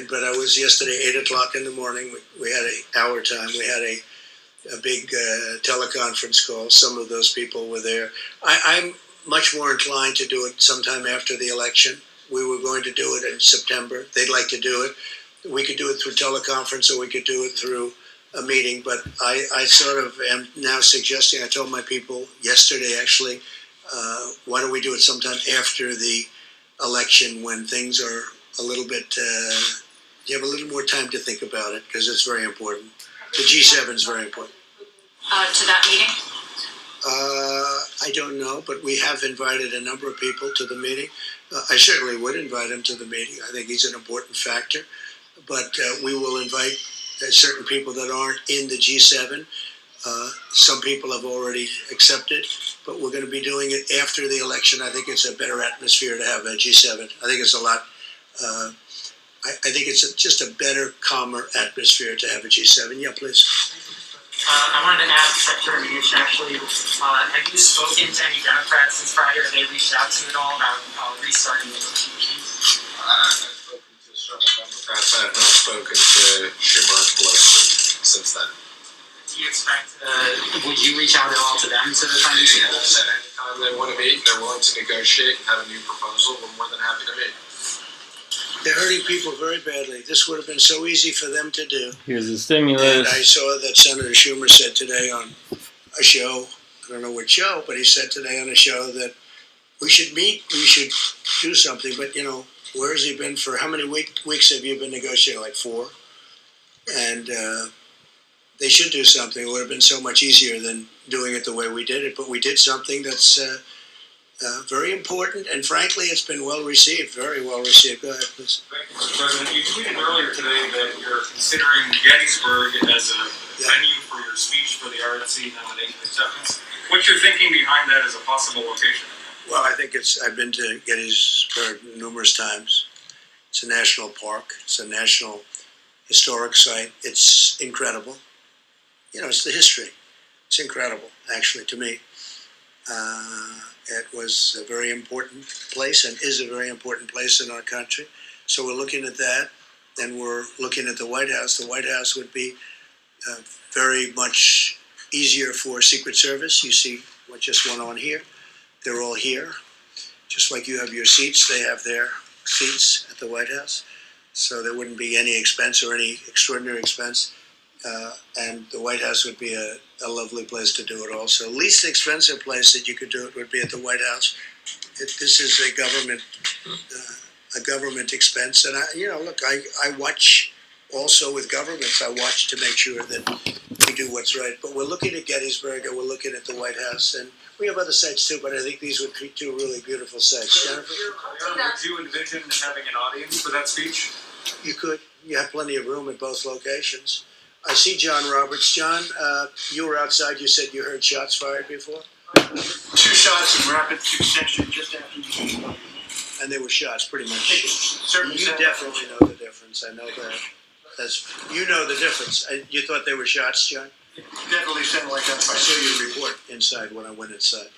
Speaker 1: But I was yesterday, 8 o'clock in the morning. We had our time. We had a big teleconference call. Some of those people were there. I'm much more inclined to do it sometime after the election. We were going to do it in September. They'd like to do it. We could do it through teleconference, or we could do it through a meeting, but I sort of am now suggesting, I told my people yesterday actually, why don't we do it sometime after the election when things are a little bit, you have a little more time to think about it, because it's very important. The G7 is very important.
Speaker 4: To that meeting?
Speaker 1: I don't know, but we have invited a number of people to the meeting. I certainly would invite him to the meeting. I think he's an important factor, but we will invite certain people that aren't in the G7. Some people have already accepted, but we're going to be doing it after the election. I think it's a better atmosphere to have a G7. I think it's a lot, I think it's just a better, calmer atmosphere to have a G7. Yeah, please.
Speaker 11: I wanted to ask Secretary Mnuchin, actually, have you spoken to any Democrats since Friday? Have they reached out to you at all about restarting negotiations?
Speaker 7: I've spoken to several Democrats. I have not spoken to Schumer and Pelosi since then.
Speaker 11: Do you expect, would you reach out at all to them to try and see that?
Speaker 7: Anytime they want to meet and they're willing to negotiate and have a new proposal, we're more than happy to meet.
Speaker 1: They're hurting people very badly. This would have been so easy for them to do.
Speaker 2: Here's the
Speaker 1: And
Speaker 2: stimulus.
Speaker 1: I saw that Senator Schumer said today on a show, I don't know what show, but he said today on a show that we should meet, we should do something. But, where has he been for, how many weeks have you been negotiating? Like 4? And they should do something. It would have been so much easier than doing it the way we did it. But we did something that's very important, and frankly, it's been well received, very well received. Go ahead, please.
Speaker 5: Thank you, Mr. President. You tweeted earlier today that you're considering Gettysburg as a venue for your speech for the RNC nomination acceptance. What's your thinking behind that as a possible location?
Speaker 1: Well, I think I've been to Gettysburg numerous times. It's a national park. It's a national historic site. It's incredible. You know, it's the history. It's incredible, actually, to me. It was a very important place and is a very important place in our country. So we're looking at that, and we're looking at the White House. The White House would be very much easier for Secret Service. You see what just went on here. They're all here. Just like you have your seats, they have their seats at the White House. So there wouldn't be any expense or any extraordinary expense. And the White House would be a lovely place to do it also. Least expensive place that you could do it would be at the White House. This is a government expense. And I watch also with governments. I watch to make sure that we do what's right. But we're looking at Gettysburg and we're looking at the White House. And we have other sites too, but I think these would be two really beautiful sites. Jennifer?
Speaker 10: Would you envision having an audience for that speech?
Speaker 1: You could. You have plenty of room at both locations. I see John Roberts. John, you were outside. You said you heard shots fired before?
Speaker 5: 2 shots in rapid succession just after you.
Speaker 1: And they were shots, pretty much.
Speaker 5: Certainly
Speaker 1: You definitely know the difference. I know that. You know the difference. You thought they were shots, John?
Speaker 5: definitely sounded like that.
Speaker 1: I saw your report inside when I went inside.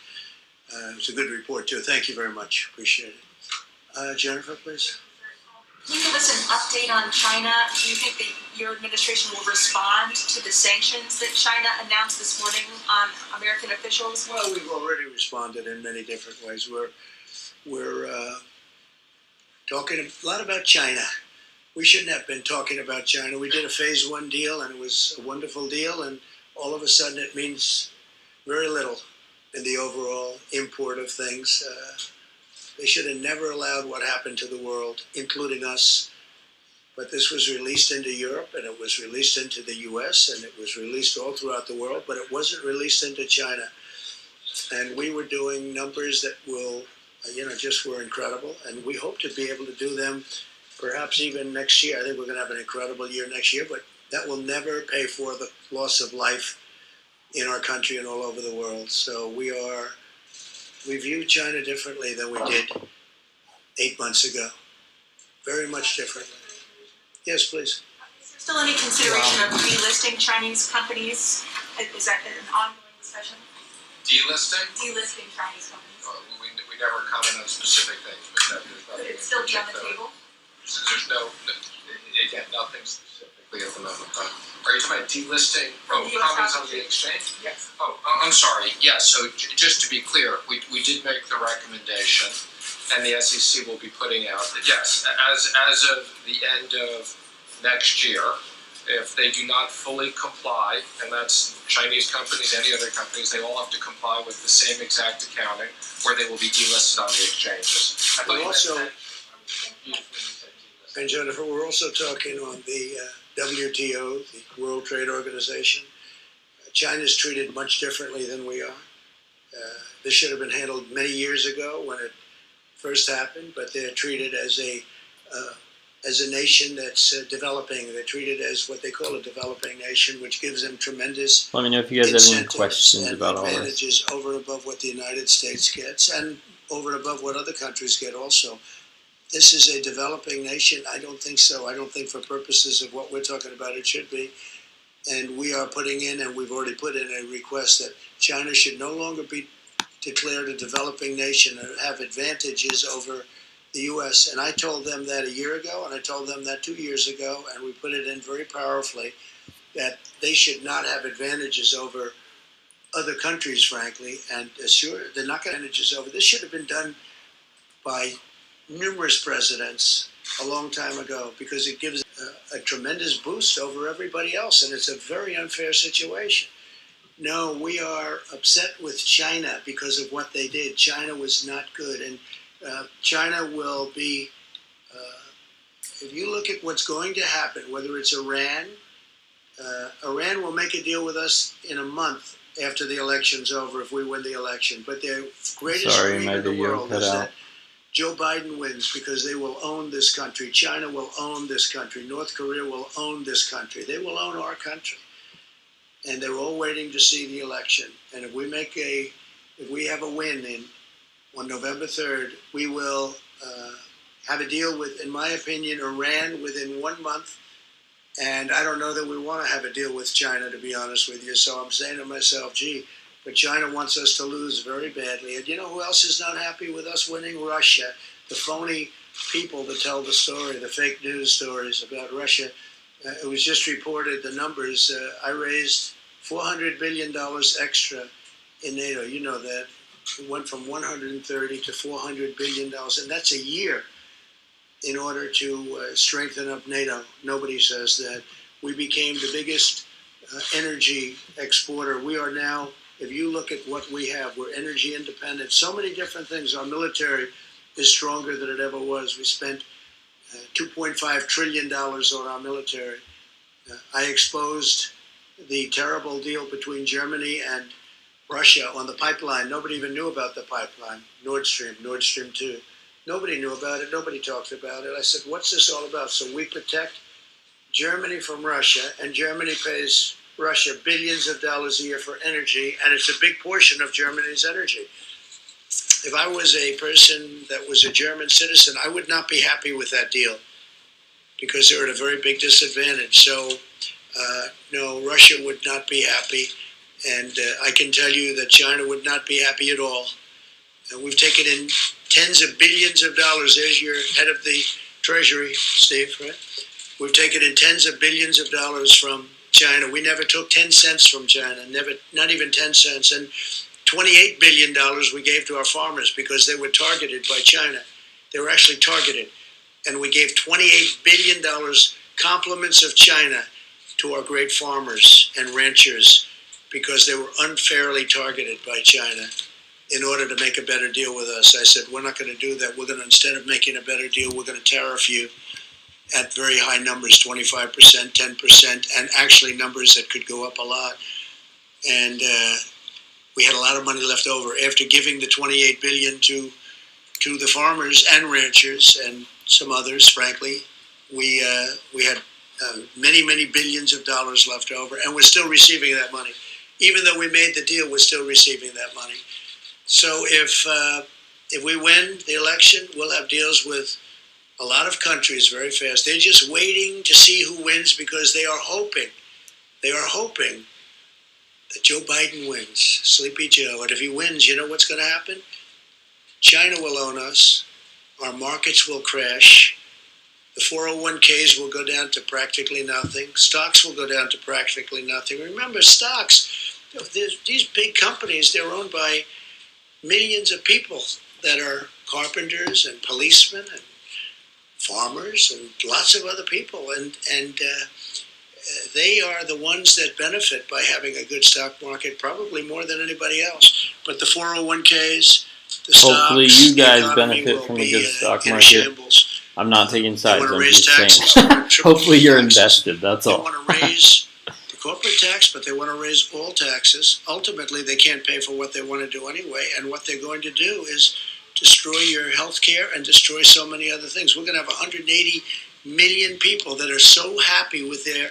Speaker 1: It was a good report, too. Thank you very much. Appreciate it. Jennifer, please.
Speaker 4: Can you give us an update on China? Do you think that your administration will respond to the sanctions that China announced this morning on American officials?
Speaker 1: Well, we've already responded in many different ways. We're talking a lot about China. We shouldn't have been talking about China. We did a phase 1 deal, and it was a wonderful deal, and all of a sudden it means very little in the overall import of things. They should have never allowed what happened to the world, including us. But this was released into Europe, and it was released into the US, and it was released all throughout the world, but it wasn't released into China. And we were doing numbers that will, just were incredible. And we hope to be able to do them perhaps even next year. I think we're going to have an incredible year next year, but that will never pay for the loss of life in our country and all over the world. So we view China differently than we did 8 months ago. Very much differently. Yes, please.
Speaker 4: Is there still any consideration of delisting Chinese companies? Is that an ongoing discussion?
Speaker 7: Delisting?
Speaker 4: Delisting Chinese companies?
Speaker 7: We never comment on specific things, but no, there's nothing.
Speaker 4: Could it still be on the table?
Speaker 7: There's again, nothing specifically at the moment. Are you talking about delisting? Companies on the exchange?
Speaker 4: Yes.
Speaker 7: I'm sorry. Yeah, so just to be clear, we did make the recommendation, and the SEC will be putting out that, yes, as of the end of next year, if they do not fully comply, and that's Chinese companies, any other companies, they all have to comply with the same exact accounting, where they will be delisted on the exchanges.
Speaker 1: And Jennifer, we're also talking on the WTO, the World Trade Organization. China's treated much differently than we are. This should have been handled many years ago when it first happened, but they're treated as a nation that's developing. They're treated as what they call a developing nation, which gives them tremendous
Speaker 2: Let me know if you guys have any questions
Speaker 1: and
Speaker 2: about all this.
Speaker 1: advantages over and above what the United States gets and over and above what other countries get also. This is a developing nation? I don't think so. I don't think for purposes of what we're talking about it should be. And we are putting in, and we've already put in a request that China should no longer be declared a developing nation or have advantages over the U.S. And I told them that a year ago, and I told them that 2 years ago, and we put it in very powerfully, that they should not have advantages over other countries, frankly, and sure, they're not going to have advantages over. This should have been done by numerous presidents a long time ago because it gives a tremendous boost over everybody else, and it's a very unfair situation. No, we are upset with China because of what they did. China was not good, and China will be, if you look at what's going to happen, whether it's Iran, Iran will make a deal with us in a month after the election's over if we win the election. But their greatest
Speaker 2: Sorry,
Speaker 1: dream
Speaker 2: my
Speaker 1: in the
Speaker 2: video
Speaker 1: world
Speaker 2: cut
Speaker 1: is
Speaker 2: out.
Speaker 1: that Joe Biden wins because they will own this country. China will own this country. North Korea will own this country. They will own our country. And they're all waiting to see the election. And if we have a win on November 3rd, we will have a deal with, in my opinion, Iran within 1 month. And I don't know that we want to have a deal with China, to be honest with you. So I'm saying to myself, gee, but China wants us to lose very badly. And you know who else is not happy with us winning? Russia. The phony people that tell the story, the fake news stories about Russia. It was just reported, the numbers. I raised $400 billion extra in NATO. You know that. It went from 130 to $400 billion. And that's a year in order to strengthen up NATO. Nobody says that. We became the biggest energy exporter. We are now, if you look at what we have, we're energy independent. So many different things. Our military is stronger than it ever was. We spent $2.5 trillion on our military. I exposed the terrible deal between Germany and Russia on the pipeline. Nobody even knew about the pipeline, Nord Stream 2. Nobody knew about it. Nobody talked about it. I said, what's this all about? So we protect Germany from Russia, and Germany pays Russia billions of dollars a year for energy, and it's a big portion of Germany's energy. If I was a person that was a German citizen, I would not be happy with that deal because they're at a very big disadvantage. So, no, Russia would not be happy, and I can tell you that China would not be happy at all. We've taken in tens of billions of dollars. There's your head of the Treasury, Steve, right? We've taken in tens of billions of dollars from China. We never took 10 cents from China, not even 10 cents. And $28 billion we gave to our farmers because they were targeted by China. They were actually targeted. And we gave $28 billion compliments of China to our great farmers and ranchers because they were unfairly targeted by China. In order to make a better deal with us, I said, we're not going to do that. We're going to, instead of making a better deal, we're going to tariff you at very high numbers, 25%, 10%, and actually numbers that could go up a lot. And we had a lot of money left over. After giving the $28 billion to the farmers and ranchers and some others, frankly, we had many, many billions of dollars left over, and we're still receiving that money. Even though we made the deal, we're still receiving that money. So if we win the election, we'll have deals with a lot of countries very fast. They're just waiting to see who wins because they are hoping that Joe Biden wins, Sleepy Joe. And if he wins, you know what's going to happen? China will own us. Our markets will crash. The 401ks will go down to practically nothing. Stocks will go down to practically nothing. Remember, stocks, these big companies, they're owned by millions of people that are carpenters and policemen and farmers and lots of other people. And they are the ones that benefit by having a good stock market, probably more than anybody else. But the 401ks, the stocks,
Speaker 2: Hopefully you guys
Speaker 1: the economy
Speaker 2: benefit
Speaker 1: will
Speaker 2: from a
Speaker 1: be
Speaker 2: good stock
Speaker 1: in a
Speaker 2: market.
Speaker 1: shambles.
Speaker 2: I'm not taking
Speaker 1: They
Speaker 2: sides,
Speaker 1: want to
Speaker 2: I'm
Speaker 1: raise
Speaker 2: just
Speaker 1: taxes.
Speaker 2: saying.
Speaker 1: They want to triple
Speaker 2: Hopefully you're
Speaker 1: taxes.
Speaker 2: invested, that's
Speaker 1: They
Speaker 2: all.
Speaker 1: want to raise the corporate tax, but they want to raise all taxes. Ultimately, they can't pay for what they want to do anyway, and what they're going to do is destroy your health care and destroy so many other things. We're going to have 180 million people that are so happy with their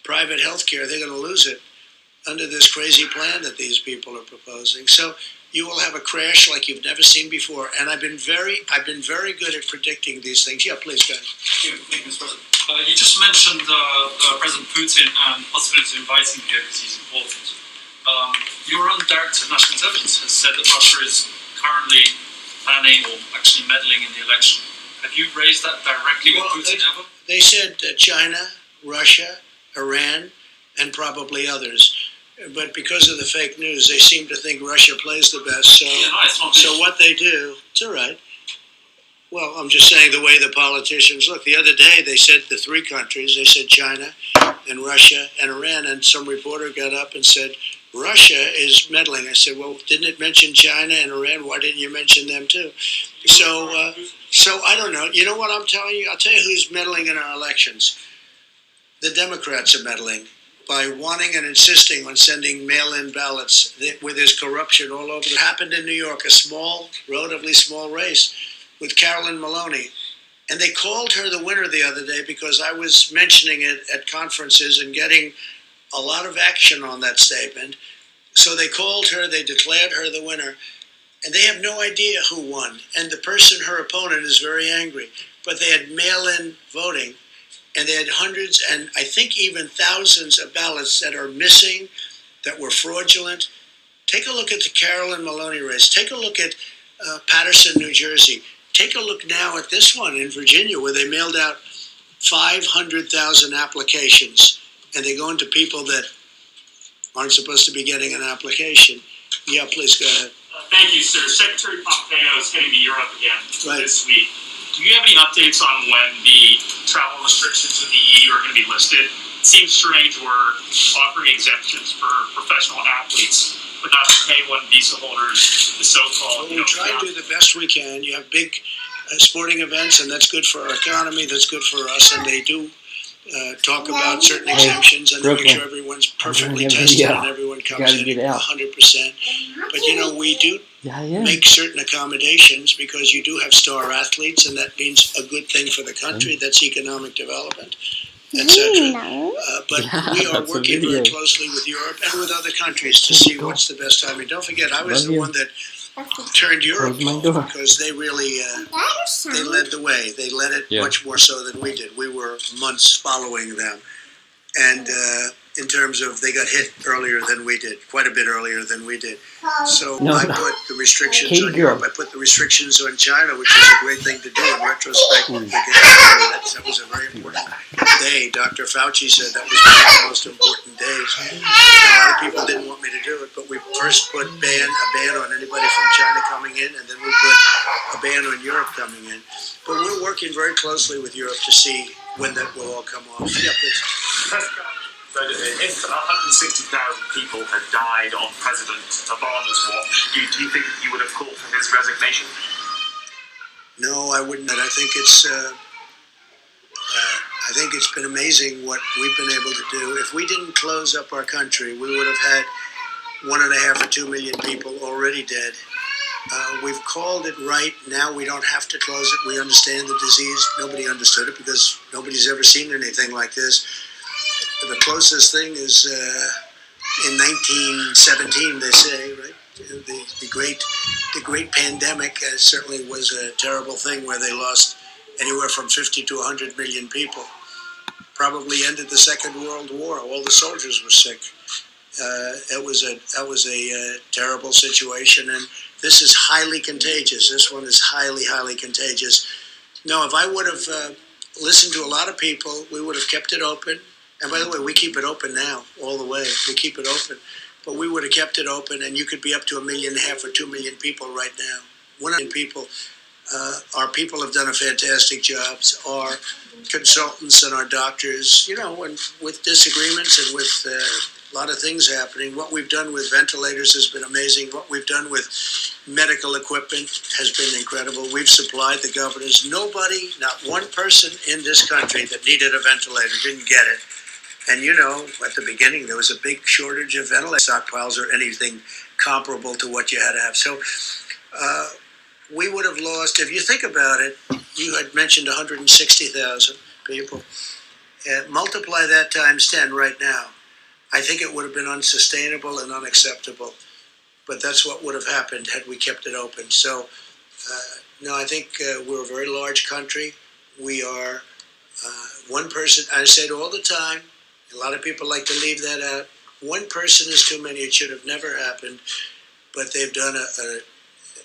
Speaker 1: private health care, they're going to lose it under this crazy plan that these people are proposing. So you will have a crash like you've never seen before. And I've been very good at predicting these things. Yeah, please go ahead.
Speaker 5: Thank you, Mr. President. You just mentioned President Putin and the possibility of inviting him because he's important. Your own director of national intelligence has said that Russia is currently planning or actually meddling in the election. Have you raised that directly with Putin ever?
Speaker 1: They said China, Russia, Iran, and probably others. But because of the fake news, they seem to think Russia plays the best. So what they do, it's all right. Well, I'm just saying the way the politicians look. The other day, they said the three countries, they said China and Russia and Iran, and some reporter got up and said, Russia is meddling. I said, well, didn't it mention China and Iran? Why didn't you mention them too? So I don't know. You know what I'm telling you? I'll tell you who's meddling in our elections. The Democrats are meddling. by wanting and insisting on sending mail-in ballots where there's corruption all over. It happened in New York, a small, relatively small race with Carolyn Maloney. And they called her the winner the other day because I was mentioning it at conferences and getting a lot of action on that statement. So they called her, they declared her the winner, and they have no idea who won. And the person, her opponent, is very angry. But they had mail-in voting, and they had hundreds and I think even thousands of ballots that are missing, that were fraudulent. Take a look at the Carolyn Maloney race. Take a look at Paterson, New Jersey. Take a look now at this one in Virginia, where they mailed out 500,000 applications, and they go into people that aren't supposed to be getting an application. Yeah, please go ahead.
Speaker 12: Thank you, sir. Secretary Pompeo is heading to Europe again this week. Do you have any updates on when the travel restrictions with the EU are going to be lifted? It seems strange we're offering exemptions for professional athletes, but not to pay one visa holders the so-called.
Speaker 1: Well, we try to do the best we can. You have big sporting events, and that's good for our economy. That's good for us, and they do talk about certain exemptions, and they make sure everyone's perfectly tested and everyone comes in 100%. But you know, we do make certain accommodations because you do have star athletes, and that means a good thing for the country. That's economic development, etc. But we are working very closely with Europe and with other countries to see what's the best timing. Don't forget, I was the one that turned Europe off because they really they led the way. They led it much more so than we did. We were months following them, and in terms of they got hit earlier than we did, quite a bit earlier than we did. So I put the restrictions on Europe. I put the restrictions on China, which is a great thing to do in retrospect. That was a very important day. Dr. Fauci said that was one of the most important days. And a lot of people didn't want me to do it, but we first put a ban on anybody from China coming in, and then we put a ban on Europe coming in. But we're working very closely with Europe to see when that will all come off. Yeah, please.
Speaker 9: But if 160,000 people had died on President Obama's watch, do you think you would have called for his resignation?
Speaker 1: No, I wouldn't. I think it's been amazing what we've been able to do. If we didn't close up our country, we would have had 1.5 or 2 million people already dead. We've called it right. Now we don't have to close it. We understand the disease. Nobody understood it because nobody's ever seen anything like this. The closest thing is in 1917, they say, right? The great pandemic certainly was a terrible thing where they lost anywhere from 50 to 100 million people. Probably ended the Second World War. All the soldiers were sick. That was a terrible situation, and this is highly contagious. This one is highly, highly contagious. No, if I would have listened to a lot of people, we would have kept it open. And by the way, we keep it open now, all the way. We keep it open. But we would have kept it open, and you could be up to 1.5 million or 2 million people right now. 1 million people. Our people have done a fantastic job. Our consultants and our doctors, you know, and with disagreements and with a lot of things happening. What we've done with ventilators has been amazing. What we've done with medical equipment has been incredible. We've supplied the governors. Nobody, not one person in this country that needed a ventilator didn't get it. And you know, at the beginning, there was a big shortage of ventilator stockpiles or anything comparable to what you had to have. So we would have lost, if you think about it, you had mentioned 160,000 people. Multiply that times 10 right now. I think it would have been unsustainable and unacceptable. But that's what would have happened had we kept it open. So, no, I think we're a very large country. We are one person, I say it all the time, a lot of people like to leave that out. One person is too many. It should have never happened. But they've done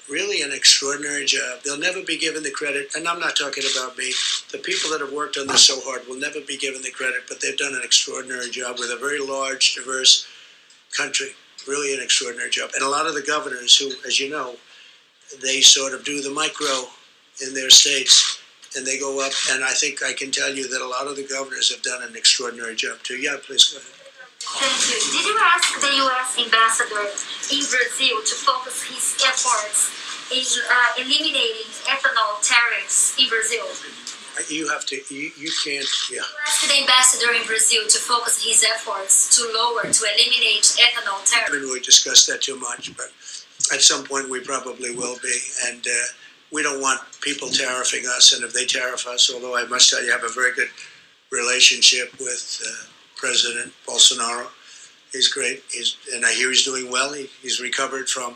Speaker 1: really an extraordinary job. They'll never be given the credit, and I'm not talking about me. The people that have worked on this so hard will never be given the credit, but they've done an extraordinary job with a very large, diverse country. Really an extraordinary job. And a lot of the governors who, as you know, they sort of do the micro in their states, and they go up, and I think I can tell you that a lot of the governors have done an extraordinary job too. Yeah, please go ahead.
Speaker 13: Thank you. Did you ask the U.S. ambassador in Brazil to focus his efforts in eliminating ethanol tariffs in Brazil?
Speaker 1: You have to, you can't, yeah.
Speaker 13: You asked the ambassador in Brazil to focus his efforts to eliminate ethanol
Speaker 1: I
Speaker 13: tariffs.
Speaker 1: haven't really discussed that too much, but at some point we probably will be. And we don't want people tariffing us. And if they tariff us, although I must tell you, I have a very good relationship with President Bolsonaro. He's great. And I hear he's doing well. He's recovered from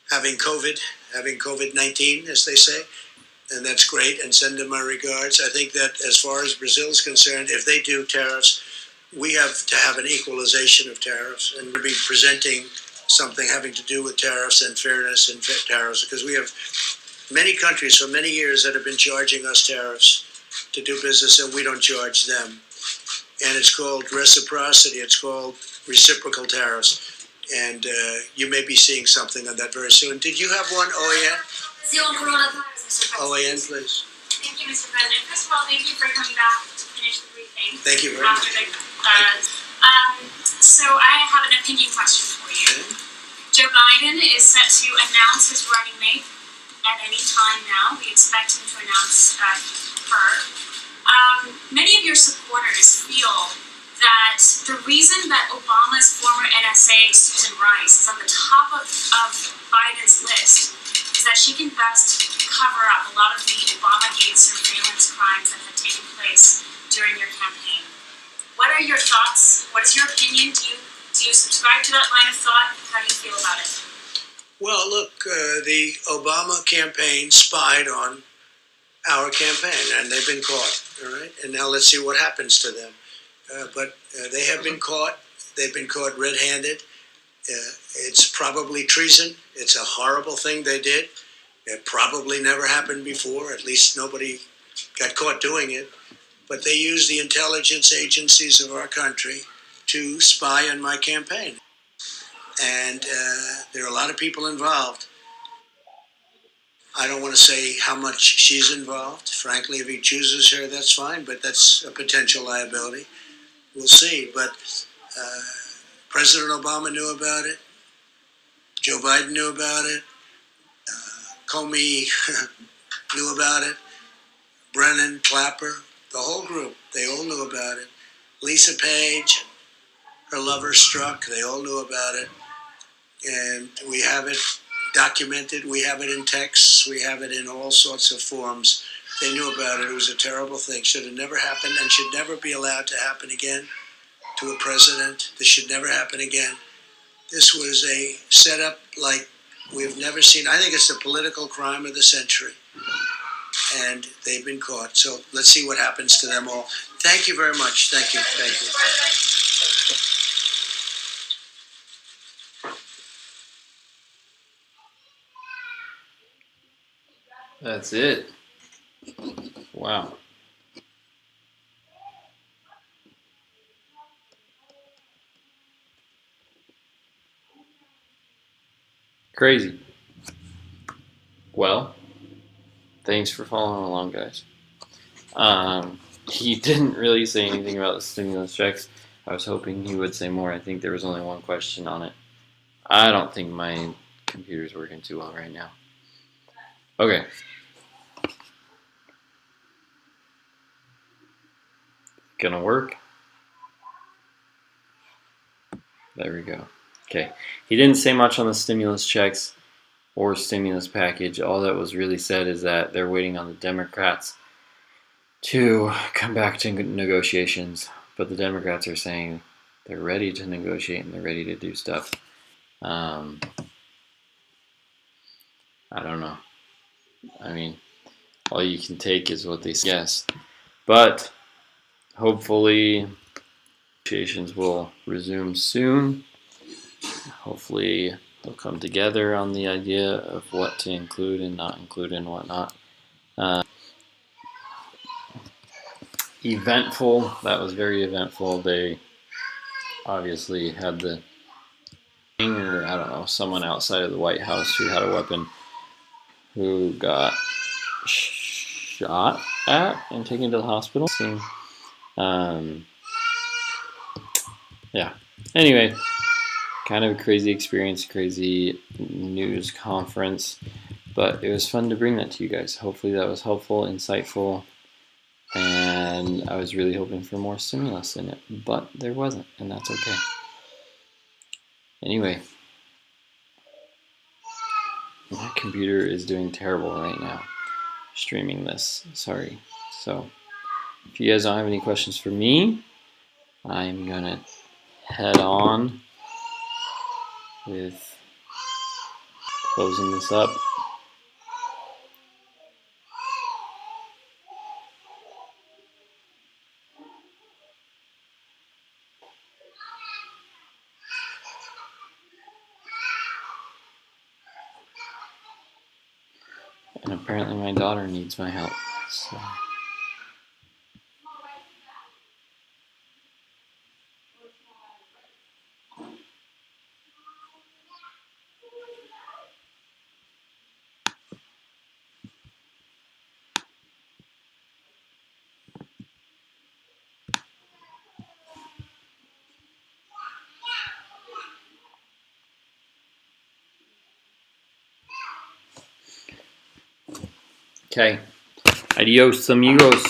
Speaker 1: having COVID-19, as they say. And that's great, and send him my regards. I think that as far as Brazil is concerned, if they do tariffs, we have to have an equalization of tariffs, and we'll be presenting something having to do with tariffs and fairness and tariffs, because we have many countries for many years that have been charging us tariffs to do business, and we don't charge them. And it's called reciprocity. It's called reciprocal tariffs. And you may be seeing something on that very soon. Did you have one, OAN?
Speaker 13: Brazil on coronavirus, Mr. President.
Speaker 1: OAN, please.
Speaker 14: Thank you, Mr. President. First of all, thank you for coming back to finish the briefing.
Speaker 1: Thank you very much.
Speaker 14: So I have an opinion question for you. Joe Biden is set to announce his running mate at any time now. We expect him to announce her. Many of your supporters feel that the reason that Obama's former NSA, Susan Rice, is on the top of Biden's list is that she can best cover up a lot of the Obamagate surveillance crimes that have taken place during your campaign. What are your thoughts? What is your opinion? Do you subscribe to that line of thought? How do you feel about it?
Speaker 1: Well, look, the Obama campaign spied on our campaign, and they've been caught, all right? And now let's see what happens to them. But they have been caught. They've been caught red-handed. It's probably treason. It's a horrible thing they did. It probably never happened before. At least nobody got caught doing it. But they used the intelligence agencies of our country to spy on my campaign. And there are a lot of people involved. I don't want to say how much she's involved. Frankly, if he chooses her, that's fine, but that's a potential liability. We'll see. But President Obama knew about it. Joe Biden knew about it. Comey knew about it. Brennan, Clapper, the whole group, they all knew about it. Lisa Page, her lover Strzok, they all knew about it. And we have it documented. We have it in texts. We have it in all sorts of forms. They knew about it. It was a terrible thing. Should have never happened and should never be allowed to happen again to a president. This should never happen again. This was a setup like we've never seen. I think it's the political crime of the century. And they've been caught. So let's see what happens to them all. Thank you very much. Thank you. Thank you.
Speaker 2: That's it. Wow. Crazy. Well, thanks for following along, guys. He didn't really say anything about the stimulus checks. I was hoping he would say more. I think there was only one question on it. I don't think my computer's working too well right now. Okay. Gonna work. There we go. Okay. He didn't say much on the stimulus checks or stimulus package. All that was really said is that they're waiting on the Democrats to come back to negotiations. But the Democrats are saying they're ready to negotiate and they're ready to do stuff. I don't know. I mean, all you can take is what they guess. But hopefully negotiations will resume soon. Hopefully they'll come together on the idea of what to include and not include and whatnot. Eventful. That was very eventful. They obviously had the or I don't know, someone outside of the White House who had a weapon who got shot at and taken to the hospital. Yeah. Anyway, kind of a crazy experience, crazy news conference, but it was fun to bring that to you guys. Hopefully that was helpful, insightful, and I was really hoping for more stimulus in it, but there wasn't, and that's okay. Anyway, my computer is doing terrible right now, streaming this, sorry. So, if you guys don't have any questions for me, I'm gonna head on with closing this up. And apparently my daughter needs my help, so. Okay, adios amigos.